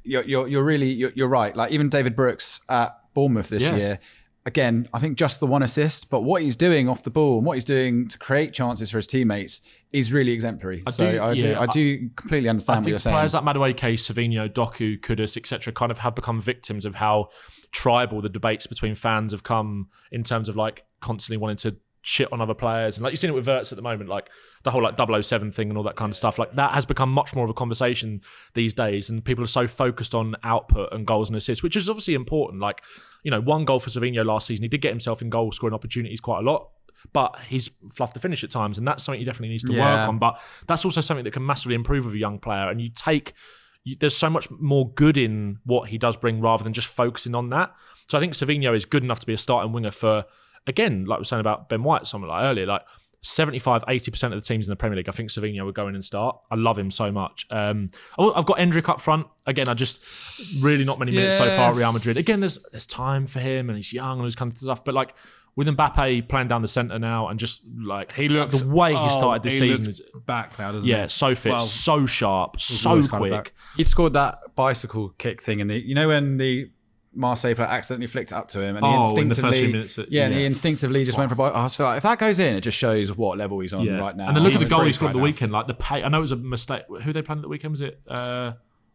S3: you're right. Like even David Brooks at Bournemouth this year, again, I think just the 1 assist, but what he's doing off the ball and what he's doing to create chances for his teammates is really exemplary. I do completely understand what you're saying.
S2: Players like Madueke, Saviour, Doku, Kudus, etc. kind of have become victims of how tribal the debates between fans have come in terms of like constantly wanting to shit on other players. And like you've seen it with Wirtz at the moment, like the whole like 007 thing and all that kind of stuff, like that has become much more of a conversation these days, and people are so focused on output and goals and assists, which is obviously important. Like, 1 goal for Saviour last season, he did get himself in goal scoring opportunities quite a lot, but he's fluffed the finish at times, and that's something he definitely needs to work on. But that's also something that can massively improve with a young player, and there's so much more good in what he does bring rather than just focusing on that. So I think Saviour is good enough to be a starting winger for, again, like we were saying about Ben White, something like earlier, like 75-80% of the teams in the Premier League, I think Saviour would go in and start. I love him so much. I've got Endrick up front. Again, I just really not many minutes so far at Real Madrid. Again, there's time for him and he's young and all this kind of stuff. But like with Mbappe playing down the centre now and just like
S1: he looks,
S2: the way he started this season is
S1: back now, doesn't he?
S2: Yeah, so fit, so sharp, so quick.
S3: He scored that bicycle kick thing in the when the Marseille player accidentally flicked it up to him, and he instinctively just went for a ball. So if that goes in, it just shows what level he's on right now.
S2: And then look at the goal he scored at the weekend. Like the pay, I know it was a mistake. Who they playing at the weekend? Was it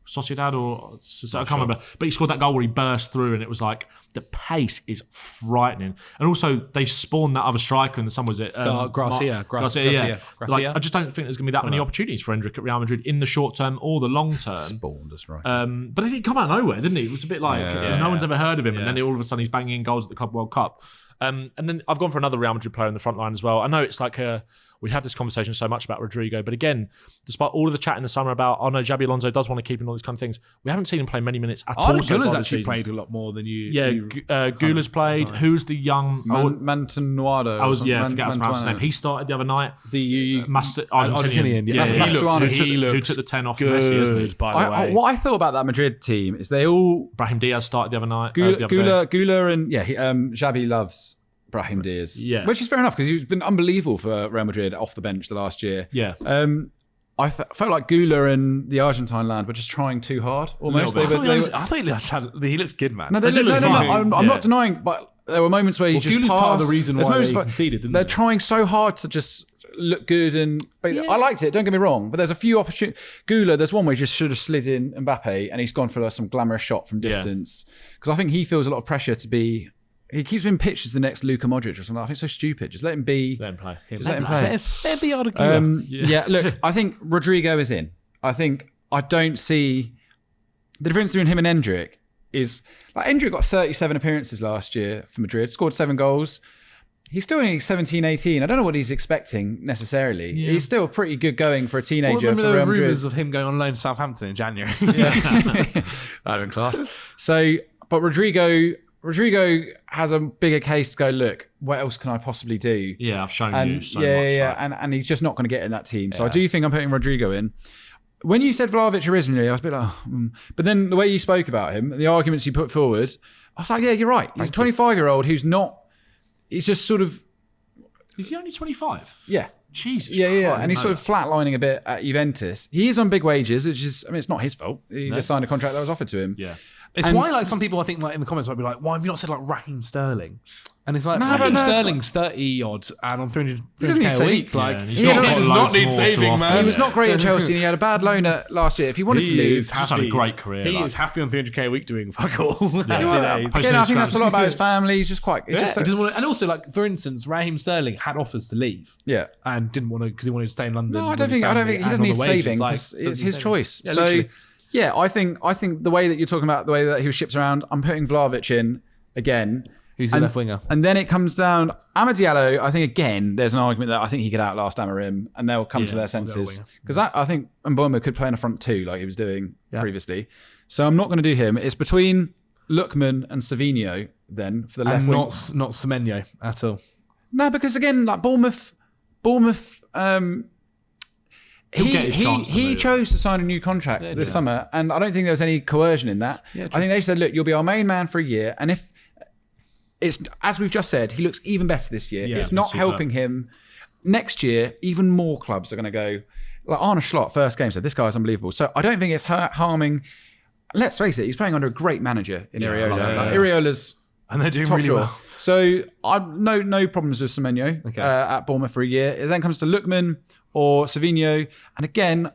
S2: Sociedad or I can't remember. But he scored that goal where he burst through, and it was like the pace is frightening. And also they spawned that other striker in the summer. Was it
S1: Garcia?
S2: Like, I just don't think there's going to be that many opportunities for Endrick at Real Madrid in the short term or the long term.
S3: Spawned, that's right.
S2: But he come out of nowhere, didn't he? It was a bit like no one's ever heard of him, and then all of a sudden he's banging in goals at the Club World Cup. And then I've gone for another Real Madrid player in the front line as well. I know it's like we have this conversation so much about Rodrygo, but again, despite all of the chat in the summer about, oh no, Xabi Alonso does want to keep him, all these kind of things, we haven't seen him play many minutes at all.
S1: Gula's actually played a lot more than you.
S2: Yeah, Gula's played. Who's the young...
S3: Mantanuado.
S2: I forget how to pronounce his name. He started the other night.
S3: The
S2: Argentinian.
S1: Yeah,
S2: who took the 10 off Messi, isn't he?
S1: By the way.
S3: What I thought about that Madrid team is they all...
S2: Brahim Diaz started the other night.
S3: Gula and Xabi loves Brahim Diaz.
S2: Yeah.
S3: Which is fair enough because he's been unbelievable for Real Madrid off the bench the last year.
S2: Yeah.
S3: I felt like Gula and the Argentine lad were just trying too hard almost.
S1: I thought he looked good, man.
S3: No, I'm not denying, but there were moments where he just
S1: Gula's
S3: passed.
S1: part of the reason why they conceded, didn't
S3: they're
S1: they?
S3: trying so hard to just look good, and I liked it, don't get me wrong, but there's a few opportunities. Gula, there's one where he just should have slid in Mbappe and he's gone for some glamorous shot from distance because I think he feels a lot of pressure to be... He keeps being pitched as the next Luka Modric or something. I think it's so stupid. Just let him be.
S2: Let him play.
S3: Just let him play.
S1: Let be Gula.
S3: Yeah, look, I think Rodrygo is in. I don't see... The difference between him and Endrick is... Like, Endrick got 37 appearances last year for Madrid, scored 7 goals. He's still only 17, 18. I don't know what he's expecting necessarily. Yeah. He's still pretty good going for a teenager.
S1: Remember
S3: for
S1: the
S3: Real
S1: rumours of him going on loan to Southampton in January?
S3: That'd been class. So, but Rodrygo has a bigger case to go, look, what else can I possibly do?
S2: Yeah, I've shown you so
S3: much.
S2: Like.
S3: And he's just not going to get in that team. So I do think I'm putting Rodrygo in. When you said Vlahovic originally, I was a bit like, but then the way you spoke about him, the arguments you put forward, I was like, yeah, you're right. He's a 25-year-old who's not, he's just sort of...
S2: Is he only 25?
S3: Yeah.
S2: Jesus
S3: Yeah.
S2: Christ,
S3: And he's sort of flatlining a bit at Juventus. He is on big wages, which is, I mean, it's not his fault. He just signed a contract that was offered to him.
S2: Yeah.
S1: It's why, like, some people I think, like, in the comments might be like, why have you not said like Raheem Sterling? And it's like, Raheem Sterling's 30 odd and on 300k a week. Like,
S2: he does not need
S1: saving, man.
S3: He was not great at Chelsea, and he had a bad loan last year. If he wanted to leave,
S2: he's had a great career.
S1: He is happy on 300k a week doing fuck all.
S3: I think that's a lot about his family. He's just quite.
S1: He doesn't want to, and also, like, for instance, Raheem Sterling had offers to leave.
S3: Yeah,
S1: and didn't want to because he wanted to stay in London.
S3: No, I don't think he doesn't need saving. It's his choice. So. Yeah, I think the way that you're talking about, the way that he was shipped around, I'm putting Vlahovic in again.
S1: Who's the left winger?
S3: And then it comes down, Amad Diallo, I think again, there's an argument that I think he could outlast Amorim and they'll come to their senses. Because I think Mboma could play in a front two like he was doing previously. So I'm not going to do him. It's between Lookman and Savigno then for the left wing.
S1: Not Semenyo at all.
S3: No, because again, like Bournemouth he chose to sign a new contract this summer, and I don't think there was any coercion in that. I think they said, look, you'll be our main man for a year, and if it's, as we've just said, he looks even better this year. It's not helping him. Next year, even more clubs are going to go, like Arne Slot, first game, said, this guy's unbelievable. So I don't think it's harming. Let's face it, he's playing under a great manager in Iriola. Iriola's
S1: and they're doing really well.
S3: So I've no problems with Semenyo at Bournemouth for a year. It then comes to Lookman or Savigno. And again,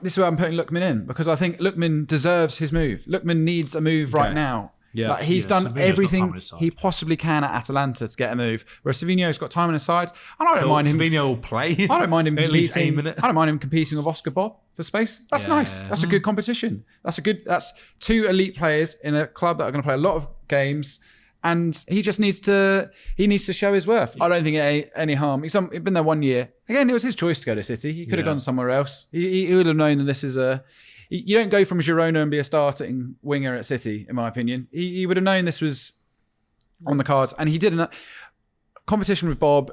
S3: this is where I'm putting Lookman in because I think Lookman deserves his move. Lookman needs a move right now. Yeah, like he's done everything he possibly can at Atalanta to get a move. Whereas Savigno's got time on his side, and I don't mind him.
S1: Savigno will play.
S3: I don't mind him competing. I don't mind him competing with Oscar Bob for space. That's nice. That's a good competition. That's 2 elite players in a club that are going to play a lot of games, and he just needs to show his worth. I don't think any harm. He's been there 1 year. Again, it was his choice to go to City. He could have gone somewhere else. He would have known that this is a. You don't go from Girona and be a starting winger at City, in my opinion. He would have known this was on the cards, and he didn't. Competition with Bob.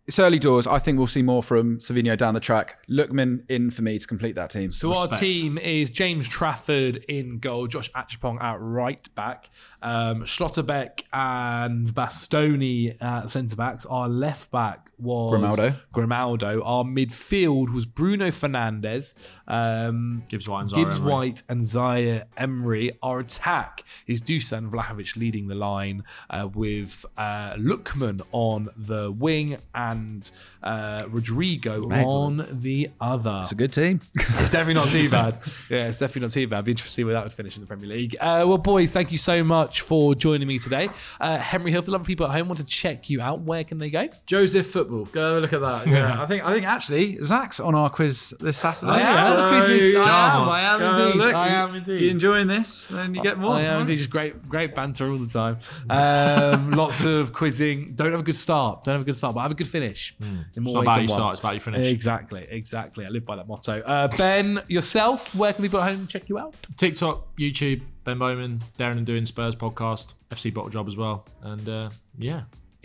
S3: It's early doors. I think we'll see more from Savigno down the track. Lookman in for me to complete that team.
S1: So our team is James Trafford in goal, Josh Achapong at right back, Schlotterbeck and Bastoni at centre backs. Our left back was Grimaldo. Our midfield was Bruno Fernandes,
S2: Gibbs
S1: White and Zaire Emery. Our attack is Dusan Vlahovic leading the line with Lookman on the wing and and Rodrygo on the other.
S3: It's a good team.
S1: It's definitely not too bad. Yeah, it's definitely not too bad. Be interesting to see where that would finish in the Premier League. Well, boys, thank you so much for joining me today. Henry Hill, if the lovely people at home want to check you out, where can they go?
S3: Joseph Football. Go have a look at that. Yeah, I think actually Zach's on our quiz this Saturday.
S1: The quizzes. I am indeed.
S3: If you're enjoying this, then you get more.
S1: I am indeed. Just great banter all the time. Lots of quizzing. Don't have a good start, but have a good finish.
S2: It's not about you start, it's about you finish.
S1: Exactly. I live by that motto. Ben, yourself, where can people at home check you out?
S2: TikTok, YouTube, Ben Bowman, Darren and Doing Spurs podcast, FC Bottle Job as well. And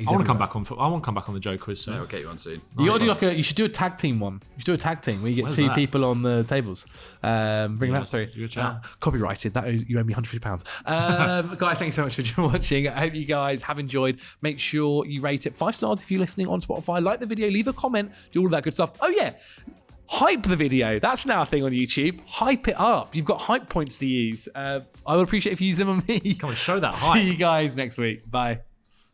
S2: I want to come back on. I want to come back on the Joe quiz. So
S3: we'll get you on soon.
S1: You got to do you should do a tag team one. You should do a tag team where you get
S2: Where's
S1: two
S2: that?
S1: people on the tables. Bring that through.
S2: Good chat.
S1: Copyrighted. You owe me £150. Guys, thank you so much for watching. I hope you guys have enjoyed. Make sure you rate it 5 stars if you're listening on Spotify. Like the video, leave a comment, do all of that good stuff. Oh yeah. Hype the video. That's now a thing on YouTube. Hype it up. You've got hype points to use. I would appreciate if you use them on me.
S2: Come on, show that hype.
S1: See you guys next week. Bye.